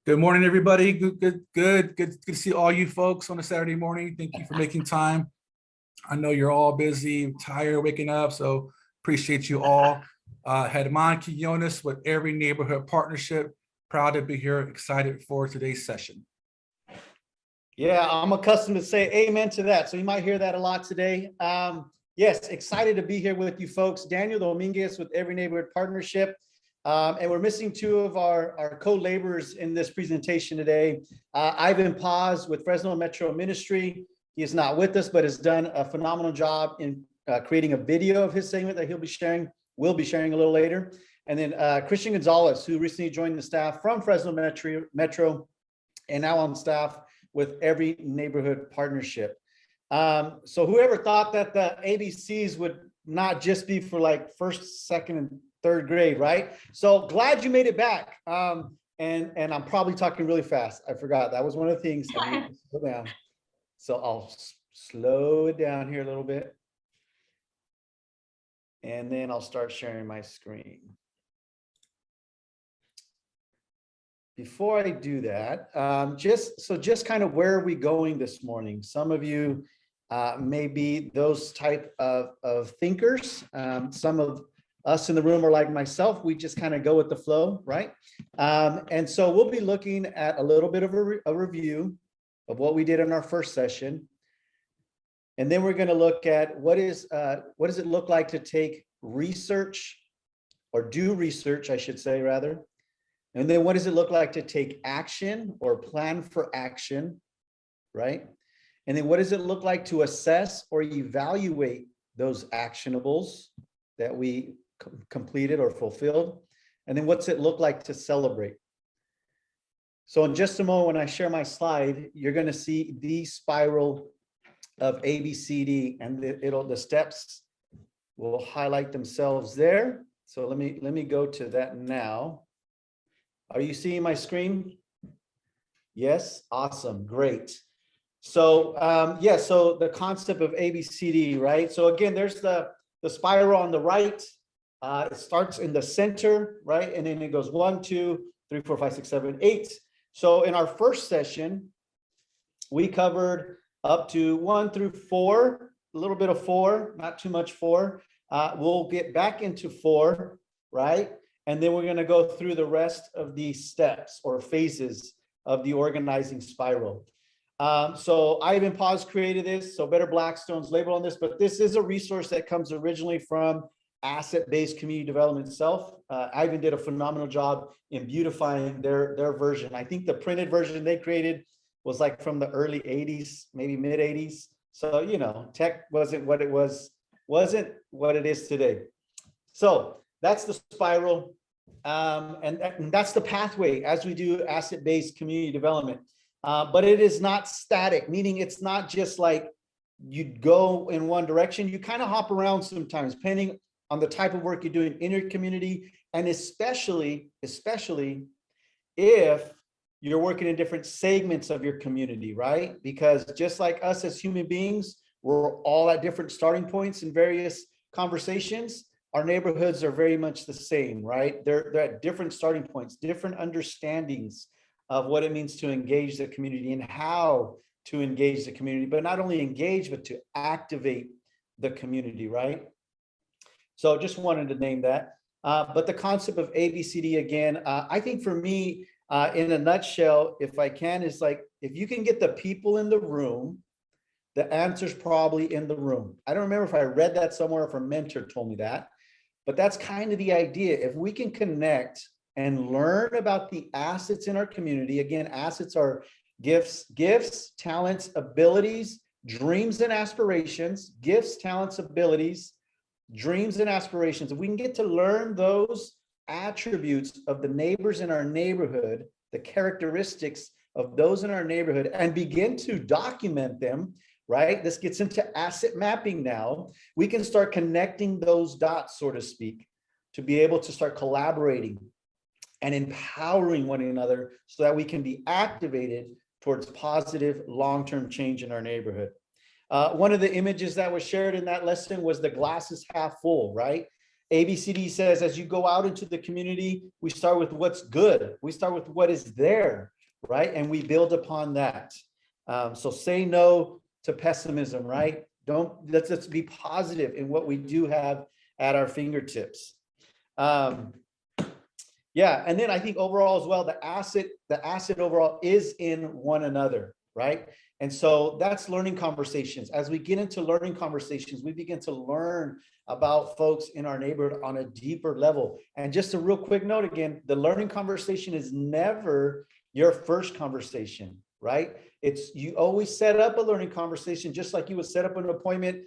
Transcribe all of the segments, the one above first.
Good morning, everybody. Good to see all you folks on a Saturday morning. Thank you for making time. I know you're all busy, tired, waking up, so appreciate you all. Hedman Quinones with Every Neighborhood Partnership. Proud to be here, excited for today's session. Yeah, I'm accustomed to say amen to that. So you might hear that a lot today. Yes, excited to be here with you folks. Daniel Dominguez with Every Neighborhood Partnership. And we're missing two of our co-laborers in this presentation today. Ivan Paz with Fresno Metro Ministry. He is not with us, but has done a phenomenal job in creating a video of his segment that we'll be sharing a little later. And then Christian Gonzalez, who recently joined the staff from Fresno Metro and now on staff with Every Neighborhood Partnership. So whoever thought that the ABCs would not just be for like first, second, and third grade, right? So glad you made it back. And I'm probably talking really fast. I forgot that was one of the things I need to slow down. So I'll slow it down here a little bit. And then I'll start sharing my screen. Before I do that, just kind of where are we going this morning? Some of you may be those type of thinkers. Some of us in the room are like myself. We just kind of go with the flow, right? And so we'll be looking at a little bit of a review of what we did in our first session. And then we're going to look at what does it look like to take research or do research, I should say, rather. And then what does it look like to take action or plan for action, right? And then what does it look like to assess or evaluate those actionables that we completed or fulfilled? And then what's it look like to celebrate? So in just a moment, when I share my slide, you're going to see the spiral of ABCD, and the steps will highlight themselves there. So let me go to that now. Are you seeing my screen? Yes, awesome, great. So so the concept of ABCD, right? So again, there's the spiral on the right. It starts in the center, right? And then it goes 1, 2, 3, 4, 5, 6, 7, 8. So in our first session, we covered up to 1 through 4, a little bit of 4, not too much 4. We'll get back into 4, right? And then we're going to go through the rest of these steps or phases of the organizing spiral. So Ivan Paz created this, so Better Blackstone's label on this, but this is a resource that comes originally from asset-based community development itself. Ivan did a phenomenal job in beautifying their version. I think the printed version they created was like from the early 80s, maybe mid 80s. So, you know, tech wasn't what it is today. So that's the spiral. And that's the pathway as we do asset-based community development. But it is not static, meaning it's not just like you go in one direction. You kind of hop around sometimes, depending on the type of work you're doing in your community, and especially if you're working in different segments of your community, right? Because just like us as human beings, we're all at different starting points in various conversations. Our neighborhoods are very much the same, right? They're at different starting points, different understandings of what it means to engage the community and how to engage the community, but not only engage, but to activate the community, right? So just wanted to name that. But the concept of ABCD, again, I think for me, in a nutshell, if I can, is like, if you can get the people in the room, the answer's probably in the room. I don't remember if I read that somewhere, if a mentor told me that, but that's kind of the idea. If we can connect and learn about the assets in our community, again, assets are gifts, talents, abilities, dreams and aspirations, gifts, talents, abilities, dreams and aspirations. If we can get to learn those attributes of the neighbors in our neighborhood, the characteristics of those in our neighborhood, and begin to document them, right? This gets into asset mapping now. We can start connecting those dots, so to speak, to be able to start collaborating and empowering one another so that we can be activated towards positive long-term change in our neighborhood. One of the images that was shared in that lesson was the glass is half full, right? ABCD says, as you go out into the community, we start with what's good. We start with what is there, right? And we build upon that. So say no to pessimism, right? Let's be positive in what we do have at our fingertips. Yeah, and then I think overall as well, the asset overall is in one another, right? And so that's learning conversations. As we get into learning conversations, we begin to learn about folks in our neighborhood on a deeper level. And just a real quick note again, the learning conversation is never your first conversation, right? You always set up a learning conversation, just like you would set up an appointment,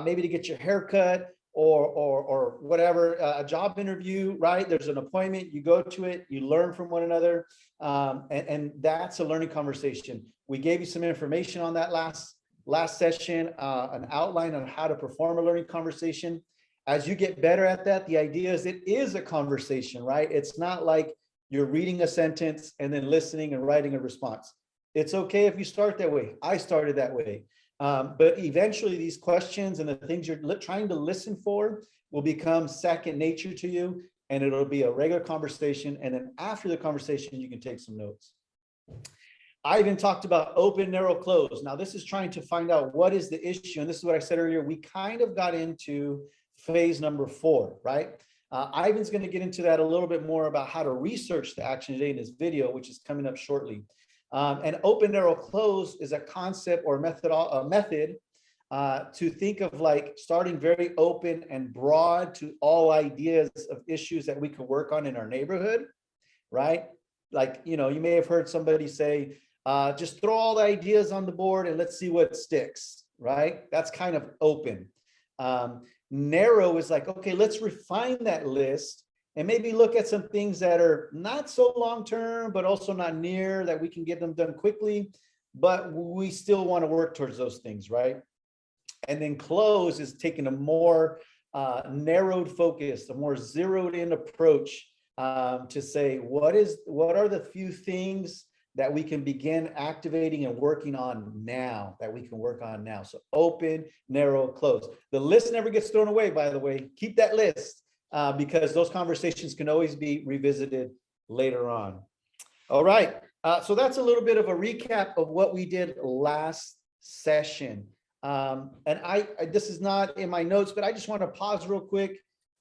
maybe to get your hair cut or whatever, a job interview, right? There's an appointment, you go to it, you learn from one another. And that's a learning conversation. We gave you some information on that last session, an outline on how to perform a learning conversation. As you get better at that, the idea is it is a conversation, right? It's not like you're reading a sentence and then listening and writing a response. It's okay if you start that way. I started that way. But eventually these questions and the things you're trying to listen for will become second nature to you, and it'll be a regular conversation. And then after the conversation, you can take some notes. I even talked about open, narrow, close. Now this is trying to find out what is the issue. And this is what I said earlier. We kind of got into phase number 4, right? Ivan's going to get into that a little bit more about how to research the action today in this video, which is coming up shortly. And open, narrow, close is a concept or method to think of like starting very open and broad to all ideas of issues that we could work on in our neighborhood, right? Like, you may have heard somebody say, just throw all the ideas on the board and let's see what sticks, right? That's kind of open. Narrow is like, okay, let's refine that list and maybe look at some things that are not so long-term, but also not near, that we can get them done quickly, but we still want to work towards those things, right? And then close is taking a more narrowed focus, a more zeroed in approach to say, what are the few things that we can begin activating and working on now, that we can work on now. So open, narrow, close. The list never gets thrown away, by the way. Keep that list because those conversations can always be revisited later on. All right, so that's a little bit of a recap of what we did last session. And this is not in my notes, but I just want to pause real quick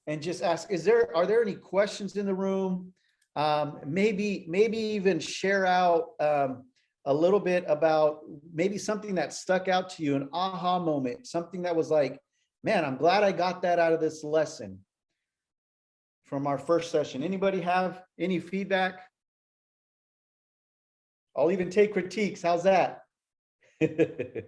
and just ask, are there any questions in the room? Maybe even share out a little bit about maybe something that stuck out to you, an aha moment, something that was like, man, I'm glad I got that out of this lesson from our first session. Anybody have any feedback? I'll even take critiques. How's that? I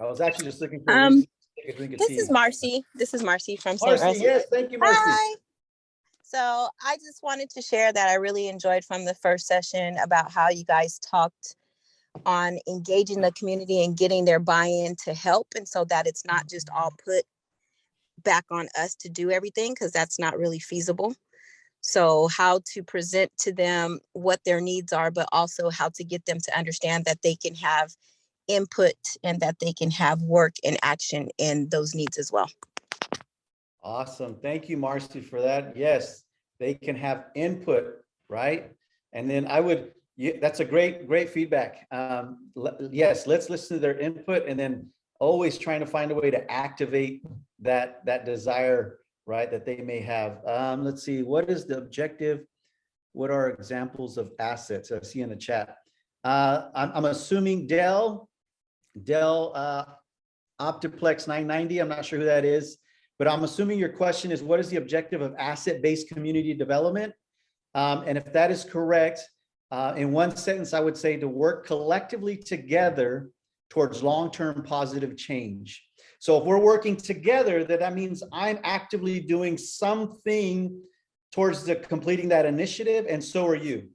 was actually just looking for take a drink of tea. This is Marcy. This is Marcy from St. Marcy, yes, thank you, Marcy. Hi. So I just wanted to share that I really enjoyed from the first session about how you guys talked on engaging the community and getting their buy-in to help, and so that it's not just all put back on us to do everything, because that's not really feasible. So how to present to them what their needs are, but also how to get them to understand that they can have input and that they can have work and action in those needs as well. Awesome. Thank you, Marcy, for that. Yes, they can have input, right? And then that's a great feedback. Yes, let's listen to their input and then always trying to find a way to activate that desire, right, that they may have. Let's see, what is the objective? What are examples of assets? I see in the chat. I'm assuming Dell Optiplex 990. I'm not sure who that is, but I'm assuming your question is, what is the objective of asset-based community development? And if that is correct, in one sentence, I would say to work collectively together towards long-term positive change. So if we're working together, that means I'm actively doing something towards completing that initiative, and so are you,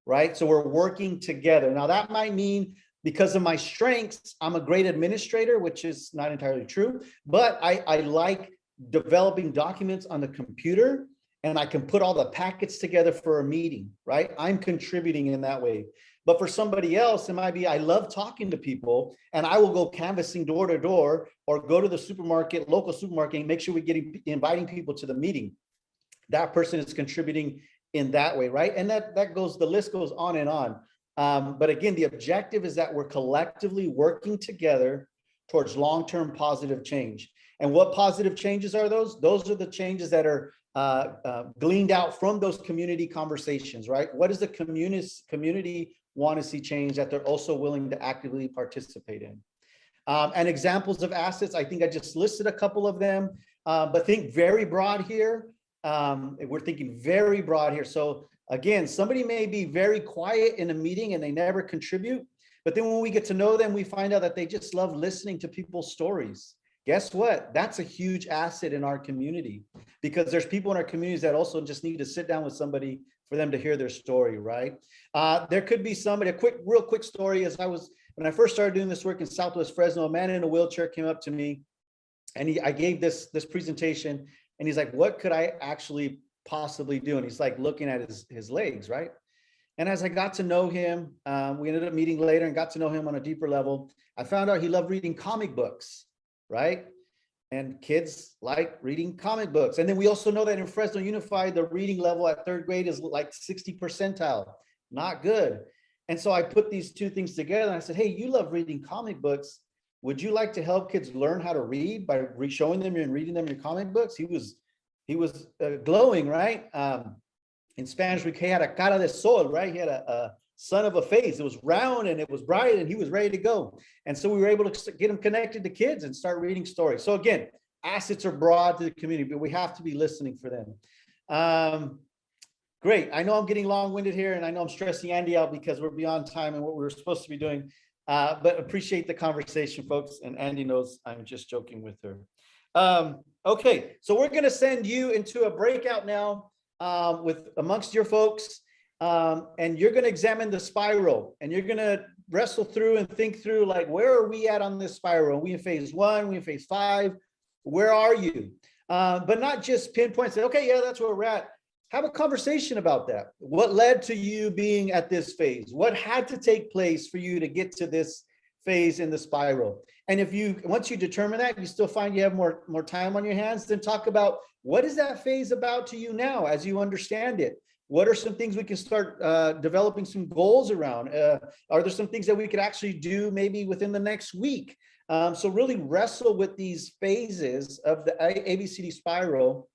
right? So we're working together. Now that might mean, because of my strengths, I'm a great administrator, which is not entirely true, but I like developing documents on the computer and I can put all the packets together for a meeting, right? I'm contributing in that way. But for somebody else, it might be, I love talking to people and I will go canvassing door to door or go to the supermarket, local supermarket, and make sure we get inviting people to the meeting. That person is contributing in that way, right? And that goes, the list goes on and on. But again, the objective is that we're collectively working together towards long-term positive change. And what positive changes are those? Those are the changes that are gleaned out from those community conversations, right? What does the community want to see change that they're also willing to actively participate in? And examples of assets, I think I just listed a couple of them, but think very broad here. We're thinking very broad here. So again, somebody may be very quiet in a meeting and they never contribute, but then when we get to know them, we find out that they just love listening to people's stories. Guess what? That's a huge asset in our community, because there's people in our communities that also just need to sit down with somebody for them to hear their story, right? There could be somebody, real quick story, as when I first started doing this work in Southwest Fresno, a man in a wheelchair came up to me and I gave this presentation and he's like, what could I actually possibly do? And he's like looking at his legs, right? And as I got to know him, we ended up meeting later and got to know him on a deeper level. I found out he loved reading comic books, right? And kids like reading comic books. And then we also know that in Fresno Unified, the reading level at 3rd grade is like 60 percentile, not good. And so I put these two things together and I said, hey, you love reading comic books. Would you like to help kids learn how to read by showing them and reading them your comic books? He was glowing, right? In Spanish, he had a cara de sol, right? He had a son of a face. It was round and it was bright and he was ready to go. And so we were able to get him connected to kids and start reading stories. So again, assets are broad to the community, but we have to be listening for them. Great. I know I'm getting long-winded here and I know I'm stressing Andy out because we're beyond time and what we were supposed to be doing. But appreciate the conversation, folks. And Andy knows I'm just joking with her. Okay, so we're going to send you into a breakout now with amongst your folks. And you're going to examine the spiral and you're going to wrestle through and think through, like, where are we at on this spiral? Are we in phase 1? We in phase 5? Where are you? But not just pinpoint, say, okay, yeah, that's where we're at. Have a conversation about that. What led to you being at this phase? What had to take place for you to get to this phase in the spiral? And if once you determine that, you still find you have more time on your hands, then talk about what is that phase about to you now as you understand it? What are some things we can start developing some goals around? Are there some things that we could actually do maybe within the next week? So really wrestle with these phases of the ABCD spiral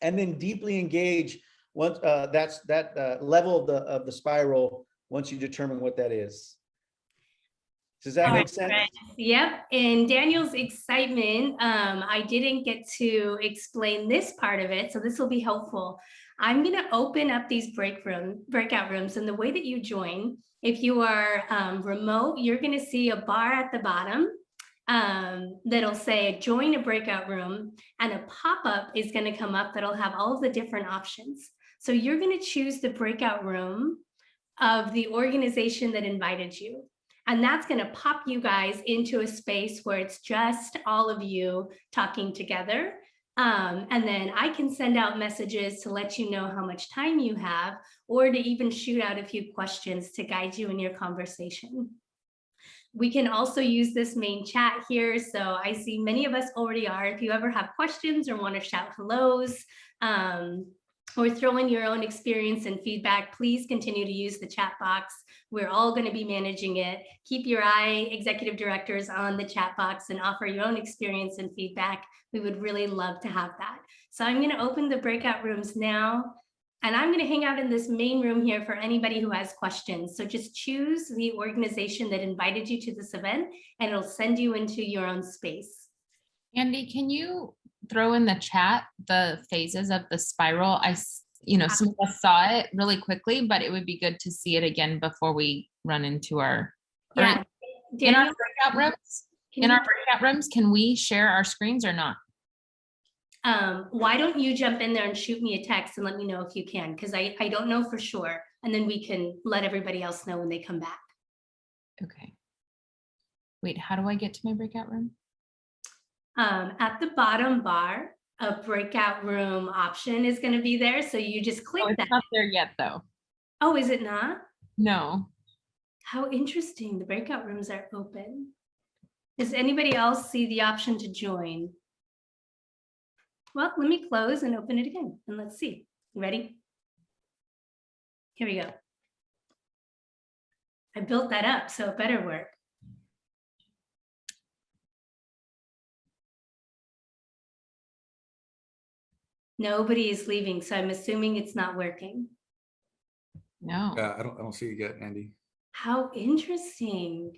and then deeply engage once that's that level of the spiral once you determine what that is. Does that make sense? Right. Yep. In Daniel's excitement, I didn't get to explain this part of it, so this will be helpful. I'm going to open up these breakout rooms, and the way that you join, if you are remote, you're going to see a bar at the bottom that'll say join a breakout room, and a pop-up is going to come up that'll have all of the different options. So you're going to choose the breakout room of the organization that invited you. And that's going to pop you guys into a space where it's just all of you talking together. And then I can send out messages to let you know how much time you have, or to even shoot out a few questions to guide you in your conversation. We can also use this main chat here. So I see many of us already are. If you ever have questions or want to shout hellos, or throw in your own experience and feedback, please continue to use the chat box. We're all going to be managing it. Keep your eye, executive directors, on the chat box and offer your own experience and feedback. We would really love to have that. So I'm going to open the breakout rooms now, and I'm going to hang out in this main room here for anybody who has questions. So just choose the organization that invited you to this event, and it'll send you into your own space. Andy, can you throw in the chat the phases of the spiral? Some of us saw it really quickly, but it would be good to see it again before we run into our in our breakout rooms. Breakout rooms, can we share our screens or not? Why don't you jump in there and shoot me a text and let me know if you can, because I don't know for sure, and then we can let everybody else know when they come back. Okay. Wait, how do I get to my breakout room? At the bottom bar, a breakout room option is going to be there. So you just Oh, click it's that. not there yet, though. Oh, is it not? No. How interesting. The breakout rooms are open. Does anybody else see the option to join? Well, let me close and open it again and let's see. You ready? Here we go. I built that up, so it better work. Nobody is leaving, so I'm assuming it's not working. No. Yeah, I don't see it yet, Andy. How interesting.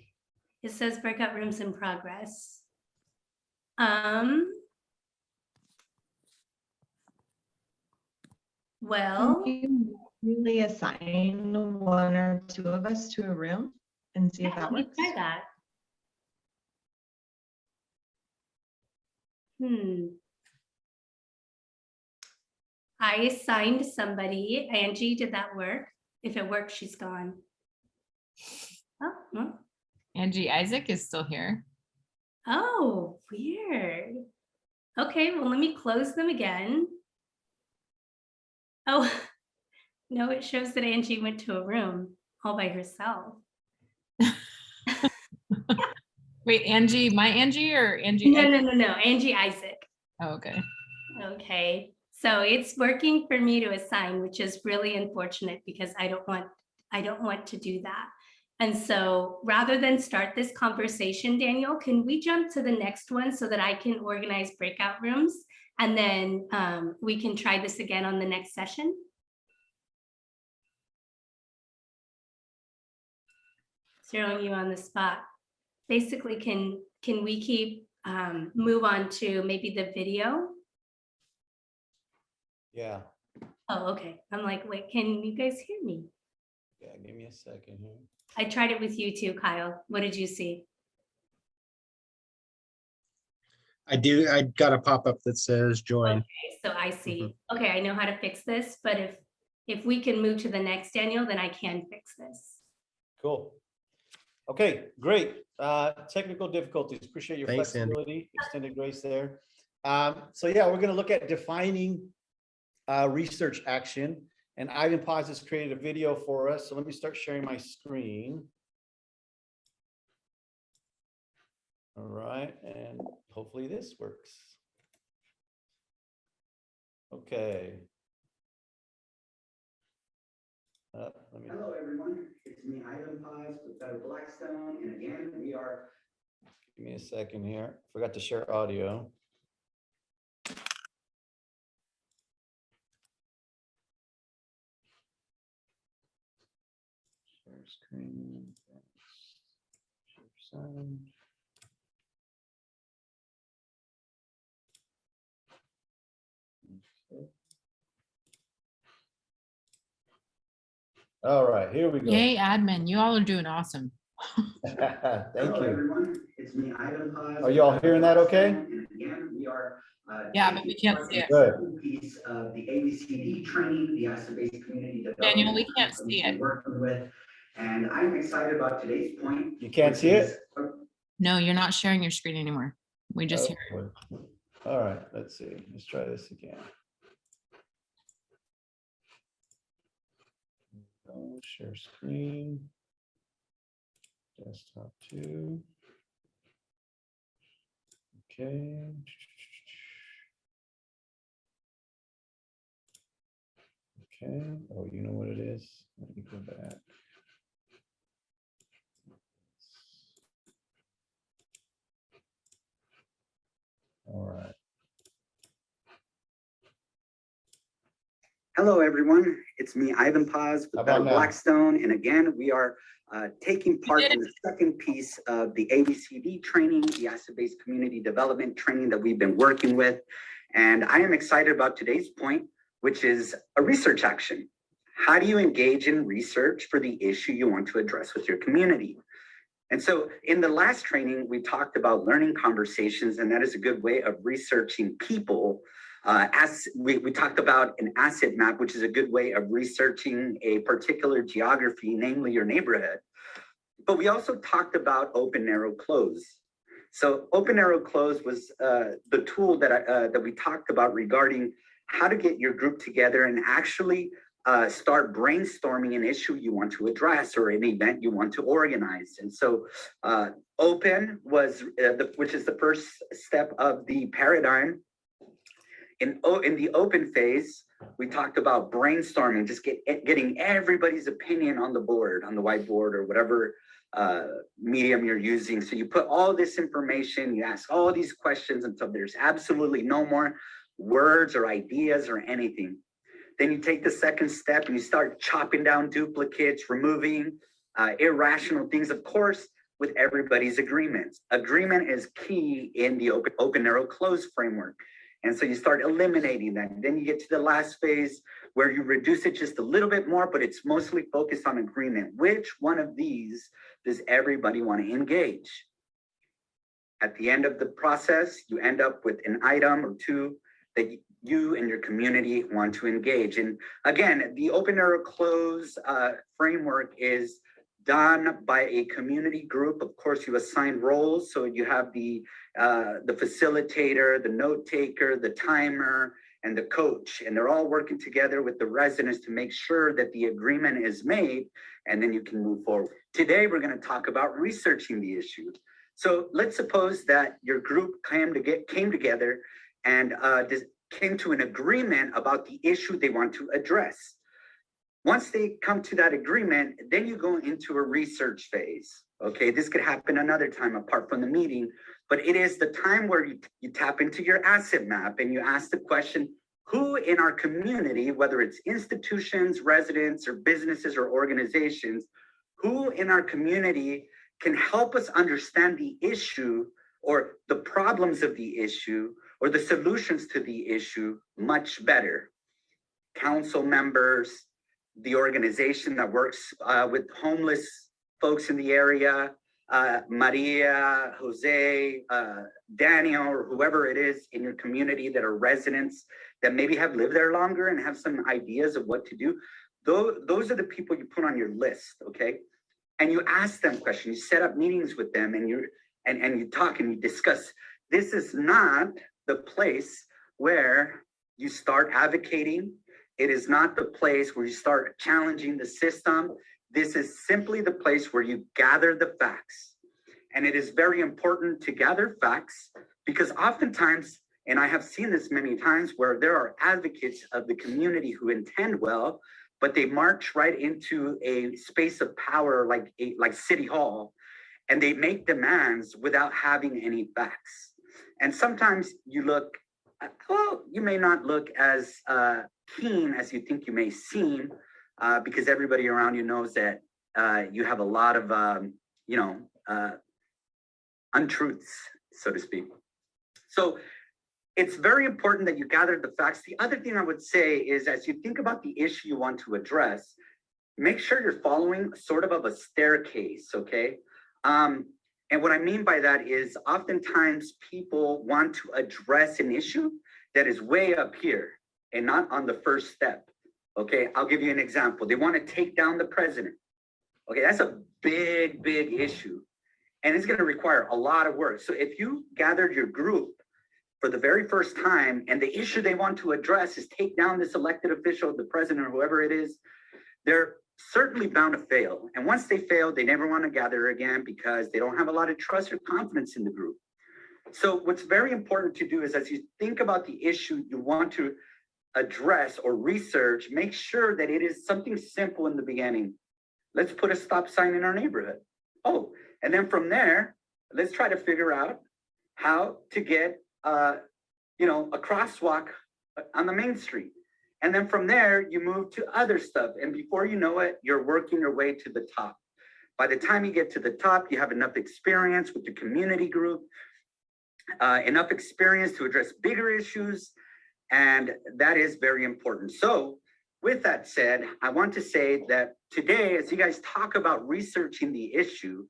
It says breakout rooms in progress. Well, Can you really assign one or two of us to a room and see if yeah, that let me works? try that. I assigned somebody. Angie, did that work? If it worked, she's gone. Oh, well. Angie Isaac is still here. Oh, weird. Okay, well, let me close them again. Oh, no, it shows that Angie went to a room all by herself. Wait, Angie, my Angie or Angie? No, Angie Isaac. Oh, okay. Okay, so it's working for me to assign, which is really unfortunate because I don't want to do that. And so rather than start this conversation, Daniel, can we jump to the next one so that I can organize breakout rooms? And then we can try this again on the next session. Throwing you on the spot. Basically, can we keep move on to maybe the video? Yeah, Oh, okay. I'm like, wait, can you guys hear me? yeah, give me a second here. I tried it with you too, Kyle. What did you see? I got a pop-up that says join. Okay, so I see. Okay, I know how to fix this, but if we can move to the next, Daniel, then I can fix this. Cool. Okay, great. Technical difficulties. Appreciate your Thanks, Andy. flexibility, extended grace there. So yeah, we're going to look at defining research action. And Ivan Paz has created a video for us. So let me start sharing my screen. All right, and hopefully this works. Okay. Hello, everyone. It's me, Ivan Paz with Better Blackstone. And again, we are. Give me a second here. Forgot to share audio. Share screen. Share sound. Okay. All right, here we go. Yay, admin. You all are doing awesome. Thank Hello, you. everyone. It's me, Ivan Paz. Are you all hearing that okay? And again, we are. Yeah, but we can't see it. Good. Piece of the ABCD training, the asset-based community development. Daniel, we can't that we've see been it. Working with, and I'm excited about today's point. You can't which see is- it? No, you're not sharing your screen anymore. We just hear it. Oh, all right, let's see. Let's try this again. Share screen. Desktop 2. Okay. Okay. Oh, you know what it is? Let me go back. All right. Hello, everyone. It's me, Ivan Paz How with about Better now? Blackstone. And again, we are taking part did in the second piece of the ABCD training, the asset-based community development training that we've been working with. And I am excited about today's point, which is a research action. How do you engage in research for the issue you want to address with your community? And so in the last training, we talked about learning conversations, and that is a good way of researching people. As we talked about an asset map, which is a good way of researching a particular geography, namely your neighborhood. But we also talked about open, narrow, close. So open arrow close was the tool that we talked about regarding how to get your group together and actually start brainstorming an issue you want to address or an event you want to organize. And so open was, which is the first step of the paradigm. In the open phase, we talked about brainstorming, just getting everybody's opinion on the board, on the whiteboard or whatever medium you're using. So you put all this information, you ask all these questions until there's absolutely no more words or ideas or anything. Then you take the second step and you start chopping down duplicates, removing irrational things, of course, with everybody's agreements. Agreement is key in the open narrow close framework. And so you start eliminating that. And then you get to the last phase where you reduce it just a little bit more, but it's mostly focused on agreement. Which one of these does everybody want to engage? At the end of the process, you end up with an item or two that you and your community want to engage. And again, the open arrow close framework is done by a community group. Of course, you assign roles. So you have the facilitator, the note taker, the timer, and the coach. And they're all working together with the residents to make sure that the agreement is made, and then you can move forward. Today, we're gonna talk about researching the issue. So let's suppose that your group came together and came to an agreement about the issue they want to address. Once they come to that agreement, then you go into a research phase. Okay, this could happen another time apart from the meeting, but it is the time where you tap into your asset map and you ask the question, who in our community, whether it's institutions, residents, or businesses or organizations, who in our community can help us understand the issue or the problems of the issue or the solutions to the issue much better? Council members, the organization that works with homeless folks in the area, Maria, Jose, Daniel, or whoever it is in your community that are residents that maybe have lived there longer and have some ideas of what to do. Those are the people you put on your list, okay? And you ask them questions, you set up meetings with them, and you talk and you discuss. This is not the place where you start advocating. It is not the place where you start challenging the system. This is simply the place where you gather the facts. And it is very important to gather facts because oftentimes, and I have seen this many times, where there are advocates of the community who intend well, but they march right into a space of power like City Hall, and they make demands without having any facts. And sometimes you look, well, you may not look as keen as you think you may seem, because everybody around you knows that you have a lot of, untruths, so to speak. So it's very important that you gather the facts. The other thing I would say is, as you think about the issue you want to address, make sure you're following sort of a staircase, okay? And what I mean by that is oftentimes people want to address an issue that is way up here and not on the first step. Okay, I'll give you an example. They want to take down the president. Okay, that's a big, big issue. And it's going to require a lot of work. So if you gathered your group for the very first time and the issue they want to address is take down this elected official, the president or whoever it is, they're certainly bound to fail. And once they fail, they never want to gather again because they don't have a lot of trust or confidence in the group. So what's very important to do is, as you think about the issue you want to address or research, make sure that it is something simple in the beginning. Let's put a stop sign in our neighborhood. Oh, and then from there, let's try to figure out how to get a crosswalk on the main street. And then from there, you move to other stuff. And before you know it, you're working your way to the top. By the time you get to the top, you have enough experience with the community group, enough experience to address bigger issues. And that is very important. So with that said, I want to say that today, as you guys talk about researching the issue,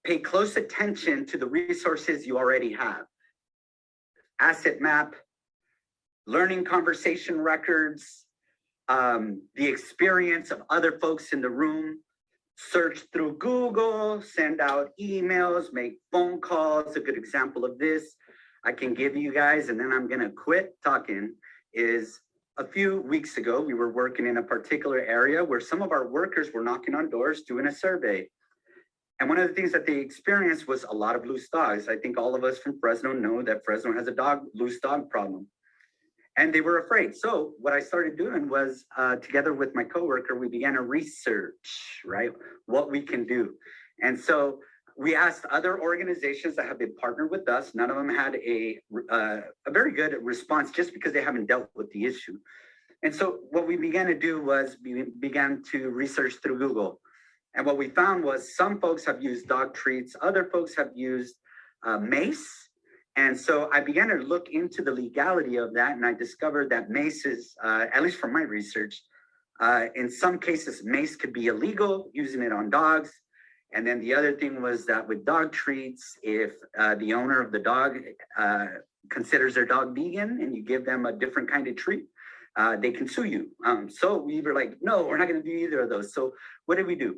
pay close attention to the resources you already have. Asset map, learning conversation records, the experience of other folks in the room, search through Google, send out emails, make phone calls. A good example of this I can give you guys, and then I'm gonna quit talking, is a few weeks ago, we were working in a particular area where some of our workers were knocking on doors doing a survey. And one of the things that they experienced was a lot of loose dogs. I think all of us from Fresno know that Fresno has a loose dog problem. And they were afraid. So what I started doing was, together with my coworker, we began to research, right, what we can do. And so we asked other organizations that have been partnered with us. None of them had a very good response just because they haven't dealt with the issue. And so what we began to do was we began to research through Google. And what we found was some folks have used dog treats, other folks have used mace. And so I began to look into the legality of that, and I discovered that mace is, at least from my research, in some cases, mace could be illegal, using it on dogs. And then the other thing was that with dog treats, if the owner of the dog considers their dog vegan and you give them a different kind of treat, they can sue you. So we were like, no, we're not gonna do either of those. So what did we do?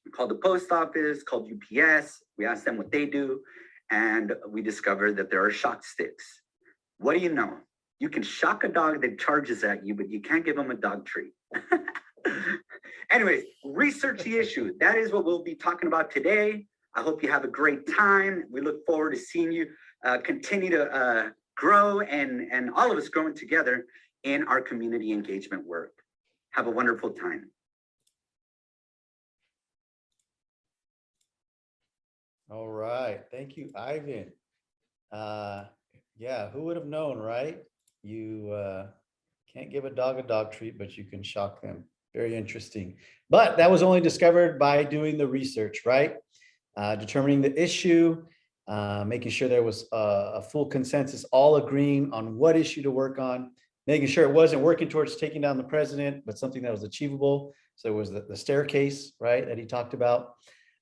We called the post office, called UPS, we asked them what they do, and we discovered that there are shock sticks. What do you know? You can shock a dog that charges at you, but you can't give them a dog treat. Anyways, research the issue. That is what we'll be talking about today. I hope you have a great time. We look forward to seeing you continue to grow and all of us growing together in our community engagement work. Have a wonderful time. All right, thank you, Ivan. Yeah, who would have known, right? You can't give a dog treat, but you can shock them. Very interesting. But that was only discovered by doing the research, right? Determining the issue, making sure there was a full consensus, all agreeing on what issue to work on, making sure it wasn't working towards taking down the president, but something that was achievable. So it was the staircase, right, that he talked about.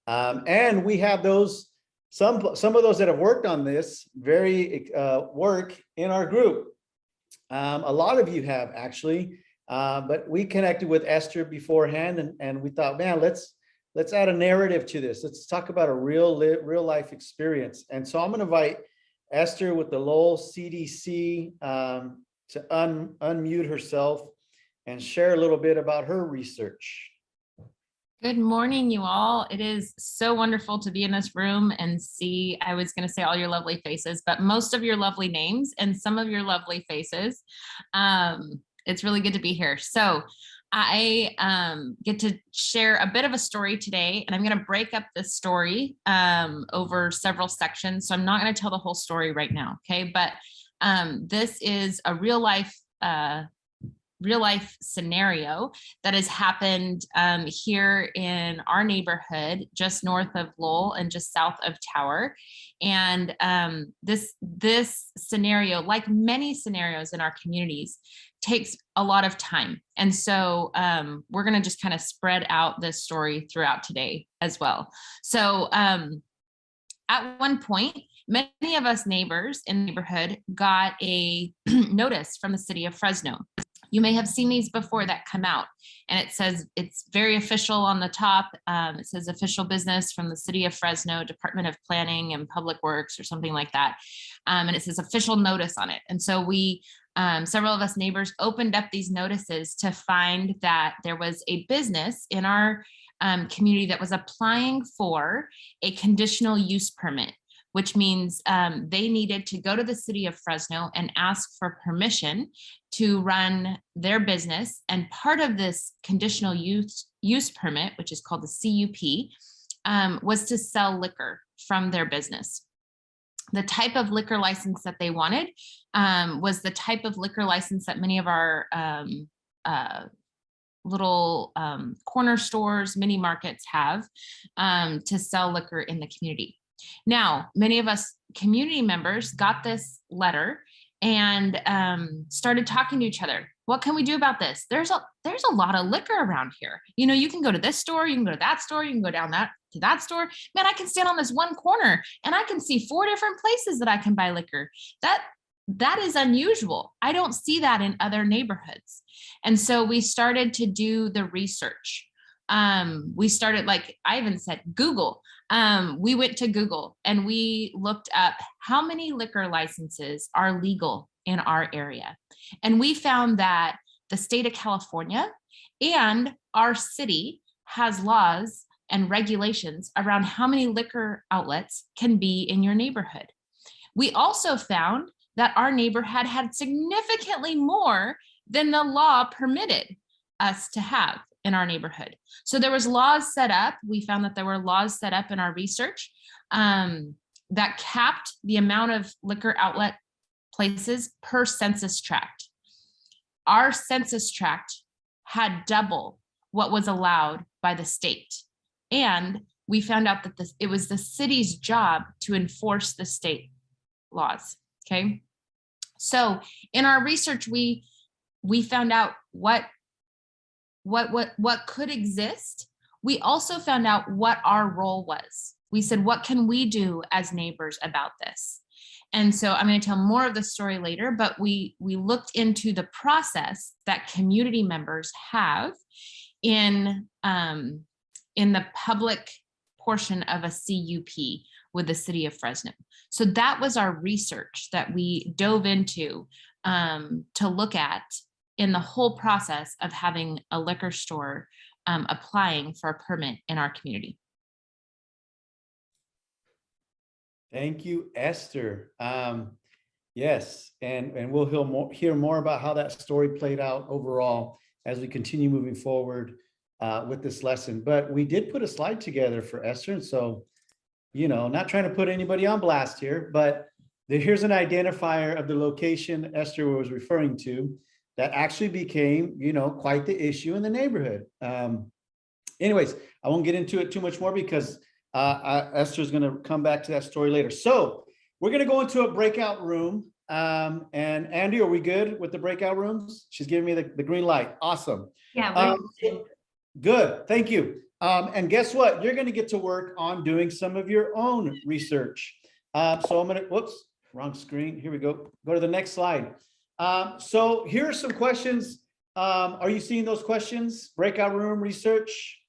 And we have those, some of those that have worked on this very work in our group. A lot of you have actually, but we connected with Esther beforehand, and we thought, man, let's add a narrative to this. Let's talk about a real life experience. And so I'm going to invite Esther with the Lowell CDC to unmute herself and share a little bit about her research. Good morning, you all. It is so wonderful to be in this room and see, I was going to say all your lovely faces, but most of your lovely names and some of your lovely faces. It's really good to be here. So I get to share a bit of a story today, and I'm going to break up this story over several sections. So I'm not going to tell the whole story right now. Okay. But this is a real life scenario that has happened here in our neighborhood, just north of Lowell and just south of Tower. And this scenario, like many scenarios in our communities, takes a lot of time. And so we're going to just kind of spread out this story throughout today as well. So at one point, many of us neighbors in the neighborhood got a notice from the city of Fresno. You may have seen these before that come out, and it says, it's very official on the top. It says official business from the city of Fresno, Department of Planning and Public Works or something like that. And it says official notice on it. And so we, several of us neighbors opened up these notices to find that there was a business in our community that was applying for a conditional use permit, which means they needed to go to the city of Fresno and ask for permission to run their business. And part of this conditional use permit, which is called the CUP, was to sell liquor from their business. The type of liquor license that they wanted was the type of liquor license that many of our little corner stores, mini markets have to sell liquor in the community. Now, many of us community members got this letter and started talking to each other. What can we do about this? There's a lot of liquor around here. You know, you can go to this store, you can go to that store, you can go down to that store. Man, I can stand on this one corner and I can see 4 different places that I can buy liquor. That is unusual. I don't see that in other neighborhoods. And so we started to do the research. we started, like I even said, Google. We went to Google and we looked up how many liquor licenses are legal in our area. And we found that the state of California and our city has laws and regulations around how many liquor outlets can be in your neighborhood. We also found that our neighborhood had significantly more than the law permitted us to have in our neighborhood. So there was laws set up. We found that there were laws set up in our research that capped the amount of liquor outlet places per census tract. Our census tract had double what was allowed by the state. And we found out that it was the city's job to enforce the state laws, okay? So in our research, we found out what could exist. We also found out what our role was. We said, what can we do as neighbors about this? And so I'm going to tell more of the story later, but we looked into the process that community members have in the public portion of a CUP with the city of Fresno. So that was our research that we dove into to look at in the whole process of having a liquor store applying for a permit in our community. Thank you, Esther. Yes, and we'll hear more about how that story played out overall as we continue moving forward with this lesson. But we did put a slide together for Esther. And so, you know, not trying to put anybody on blast here, but here's an identifier of the location Esther was referring to that actually became, you know, quite the issue in the neighborhood. Anyways, I won't get into it too much more because Esther's going to come back to that story later. So we're going to go into a breakout room. And Andy, are we good with the breakout rooms? She's giving me the green light. Awesome. Yeah. Good. Thank you. And guess what? You're going to get to work on doing some of your own research. So I'm going to, whoops, wrong screen. Here we go. Go to the next slide. So here are some questions. Are you seeing those questions? Breakout room research?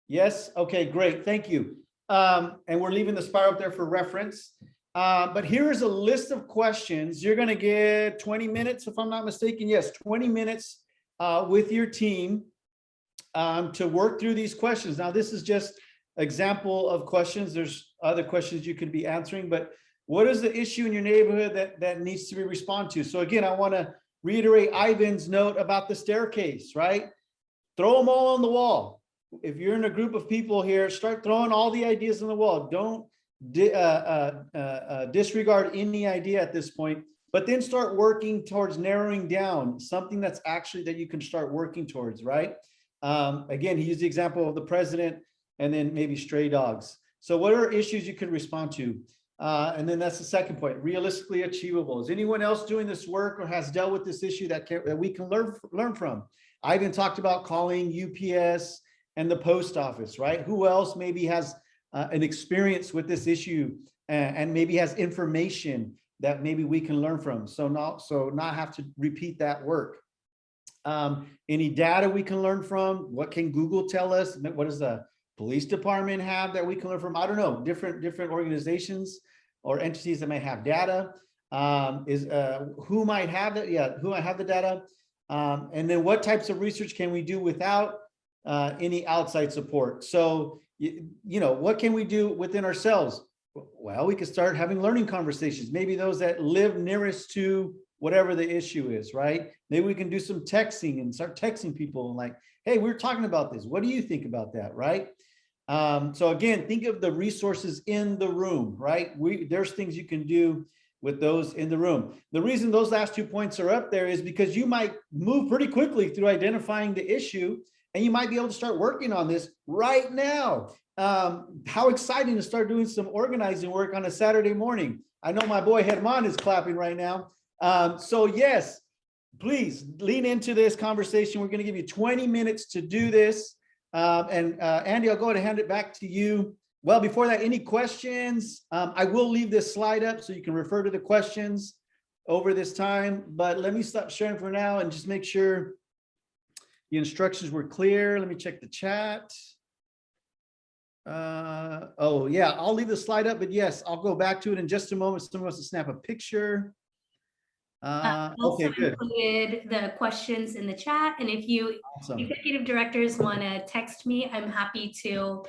Yes. Okay, great. Thank you. And we're leaving the spiral up there for reference. But here's a list of questions. You're going to get 20 minutes, if I'm not mistaken. Yes, 20 minutes with your team to work through these questions. Now, this is just an example of questions. There's other questions you could be answering, but what is the issue in your neighborhood that needs to be responded to? So again, I want to reiterate Ivan's note about the staircase, right? Throw them all on the wall. If you're in a group of people here, start throwing all the ideas on the wall. Don't disregard any idea at this point, but then start working towards narrowing down something that's actually that you can start working towards, right? Again, he used the example of the president and then maybe stray dogs. So what are issues you can respond to? And then that's the second point, realistically achievable. Is anyone else doing this work or has dealt with this issue that we can learn from? Ivan talked about calling UPS and the post office, right? Who else maybe has an experience with this issue and maybe has information that maybe we can learn from? So not have to repeat that work. Any data we can learn from? What can Google tell us? What does the police department have that we can learn from? I don't know, different organizations or entities that may have data. Who might have that? Yeah, who might have the data? And then what types of research can we do without any outside support? So, you know, what can we do within ourselves? Well, we could start having learning conversations. Maybe those that live nearest to whatever the issue is, right? Maybe we can do some texting and start texting people and like, hey, we're talking about this. What do you think about that, right? So again, think of the resources in the room, right? There's things you can do with those in the room. The reason those last 2 points are up there is because you might move pretty quickly through identifying the issue and you might be able to start working on this right now. How exciting to start doing some organizing work on a Saturday morning. I know my boy Herman is clapping right now. So yes, please lean into this conversation. We're going to give you 20 minutes to do this. Andy, I'll go ahead and hand it back to you. Well, before that, any questions? I will leave this slide up so you can refer to the questions over this time, but let me stop sharing for now and just make sure the instructions were clear. Let me check the chat. Oh, yeah, I'll leave the slide up, but yes, I'll go back to it in just a moment. Someone wants to snap a picture. Also Okay, good. included the questions in the chat, and if you Awesome. executive directors want to text me, I'm happy to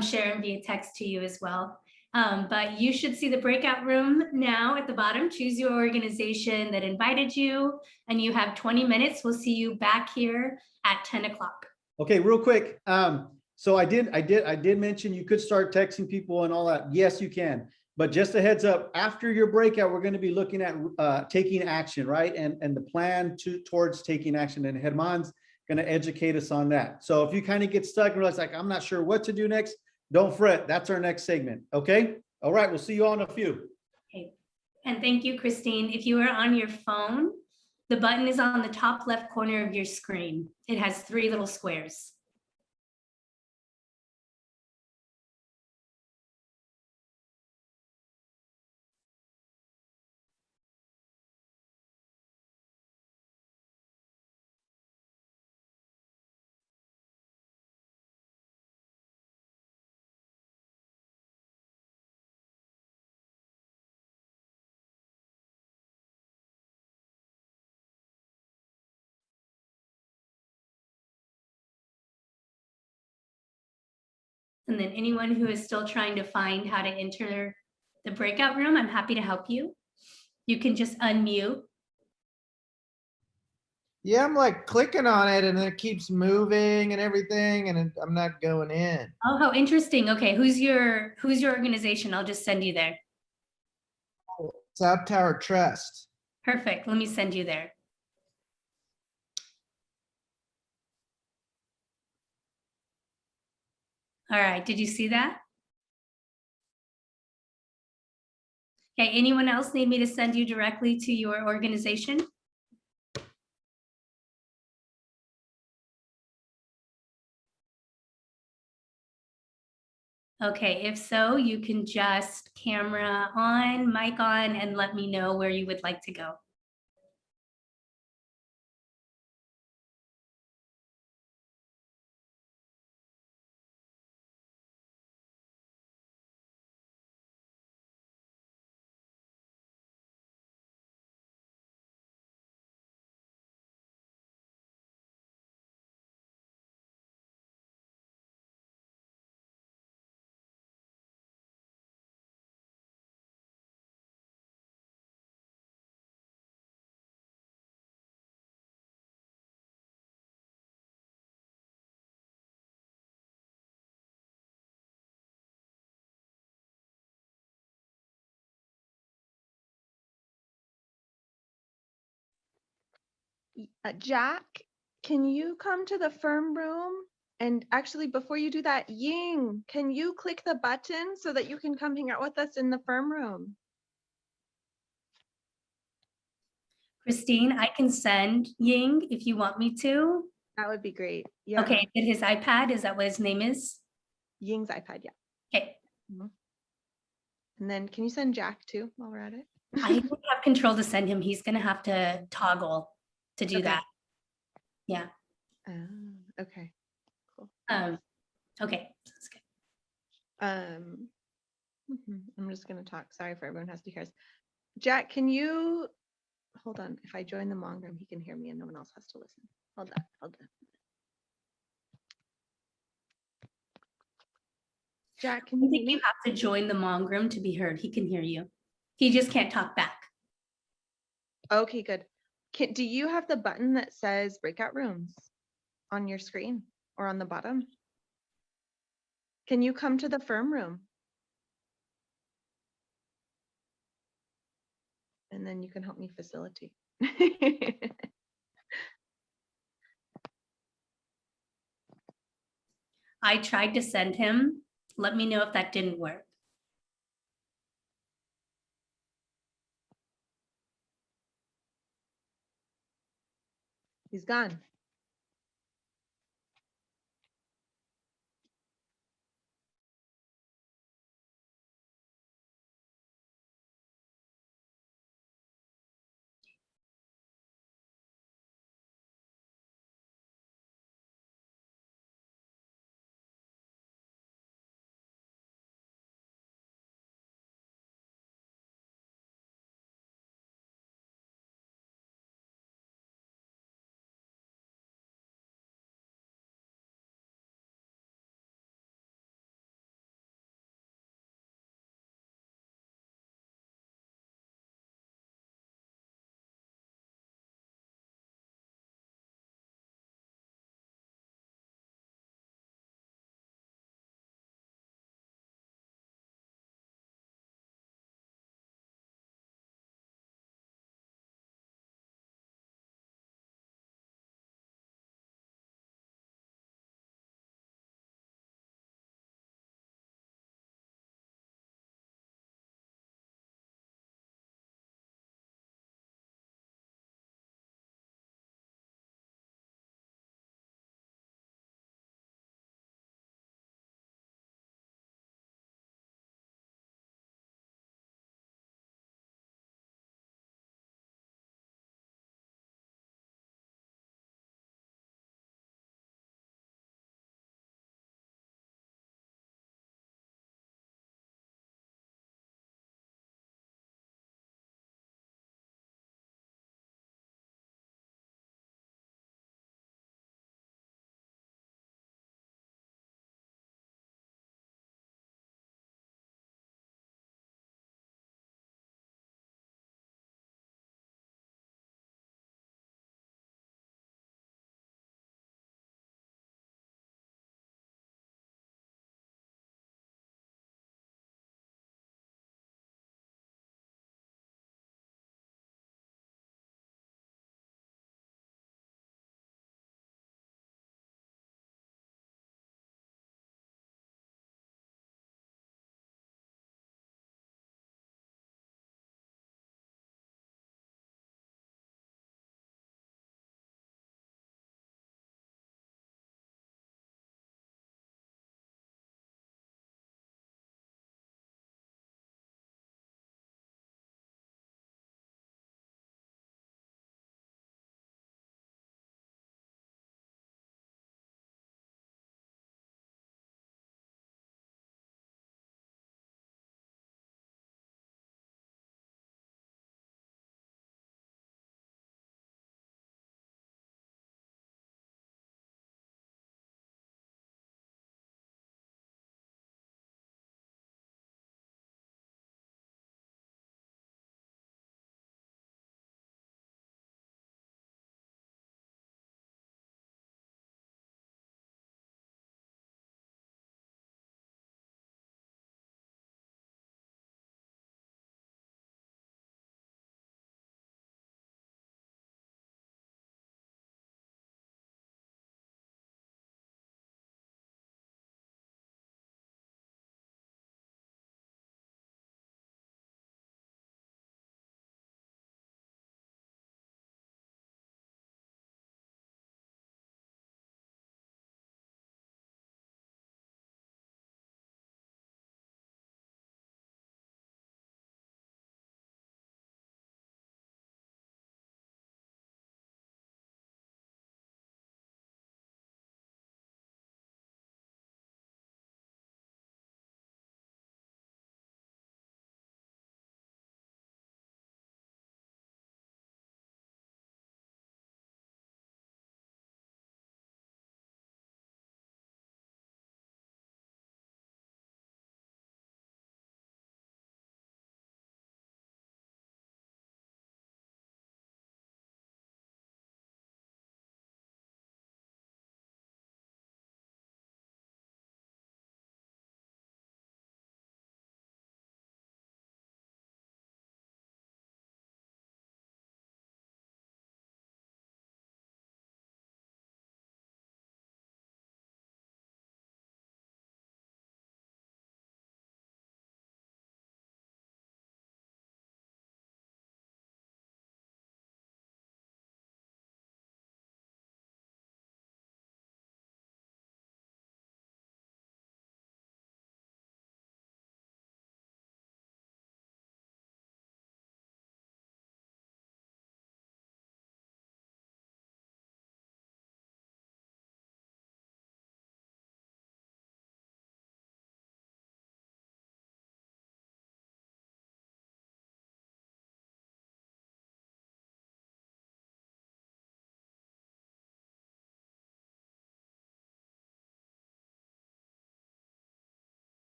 share them via text to you as well. But you should see the breakout room now at the bottom. Choose your organization that invited you, and you have 20 minutes. We'll see you back here at 10 o'clock. Okay, real quick. So I did mention you could start texting people and all that. Yes, you can. But just a heads up, after your breakout, we're going to be looking at taking action, right? And the plan towards taking action. And Herman's going to educate us on that. So if you kind of get stuck and realize like, I'm not sure what to do next, don't fret. That's our next segment. Okay. All right. We'll see you all in a few. Okay. And thank you, Christine. If you are on your phone, the button is on the top left corner of your screen. It has 3 little squares. And then anyone who is still trying to find how to enter the breakout room, I'm happy to help you. You can just unmute. Yeah, I'm like clicking on it and it keeps moving and everything and I'm not going in. Oh, how interesting. Okay, who's your organization? I'll just send you there. South Tower Trust. Perfect. Let me send you there. All right, did you see that? Okay, anyone else need me to send you directly to your organization? Okay, if so, you can just camera on, mic on, and let me know where you would like to go. Jack, can you come to the firm room? And actually, before you do that, Ying, can you click the button so that you can come hang out with us in the firm room? Christine, I can send Ying if you want me to. That would be great. Yeah. Okay, did his iPad, is that what his name is? Ying's iPad, yeah. Okay, And then can you send Jack too while we're at it? I don't have control to send him. He's gonna have to toggle to do Okay. that. Yeah, Okay. okay, that's good. I'm just gonna talk. Sorry for everyone who has to hear us. Jack, can you hold on? If I join the Hmong room, he can hear me and no one else has to listen. Hold on, hold on. Jack, can I you hear think me? you have to join the Hmong room to be heard. He can hear you. He just can't talk back. Okay, good. Do you have the button that says breakout rooms on your screen or on the bottom? Can you come to the firm room? And then you can help me facilitate. I tried to send him. Let me know if that didn't work. He's gone.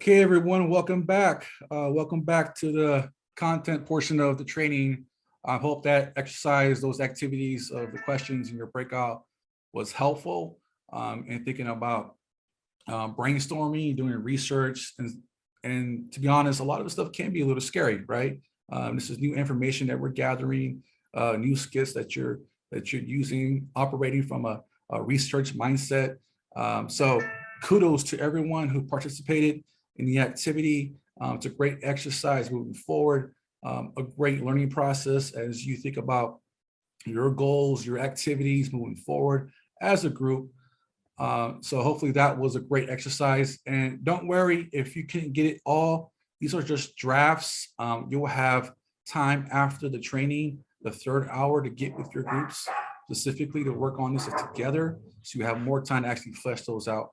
Okay, everyone, welcome back. Welcome back to the content portion of the training. I hope that exercise, those activities of the questions in your breakout was helpful in thinking about brainstorming, doing research, and to be honest, a lot of the stuff can be a little scary, right? This is new information that we're gathering, new skills that you're using, operating from a research mindset. So kudos to everyone who participated in the activity. It's a great exercise moving forward, a great learning process as you think about your goals, your activities moving forward as a group. So hopefully that was a great exercise. And don't worry if you couldn't get it all. These are just drafts. You will have time after the training, the third hour, to get with your groups specifically to work on this together. So you have more time to actually flesh those out.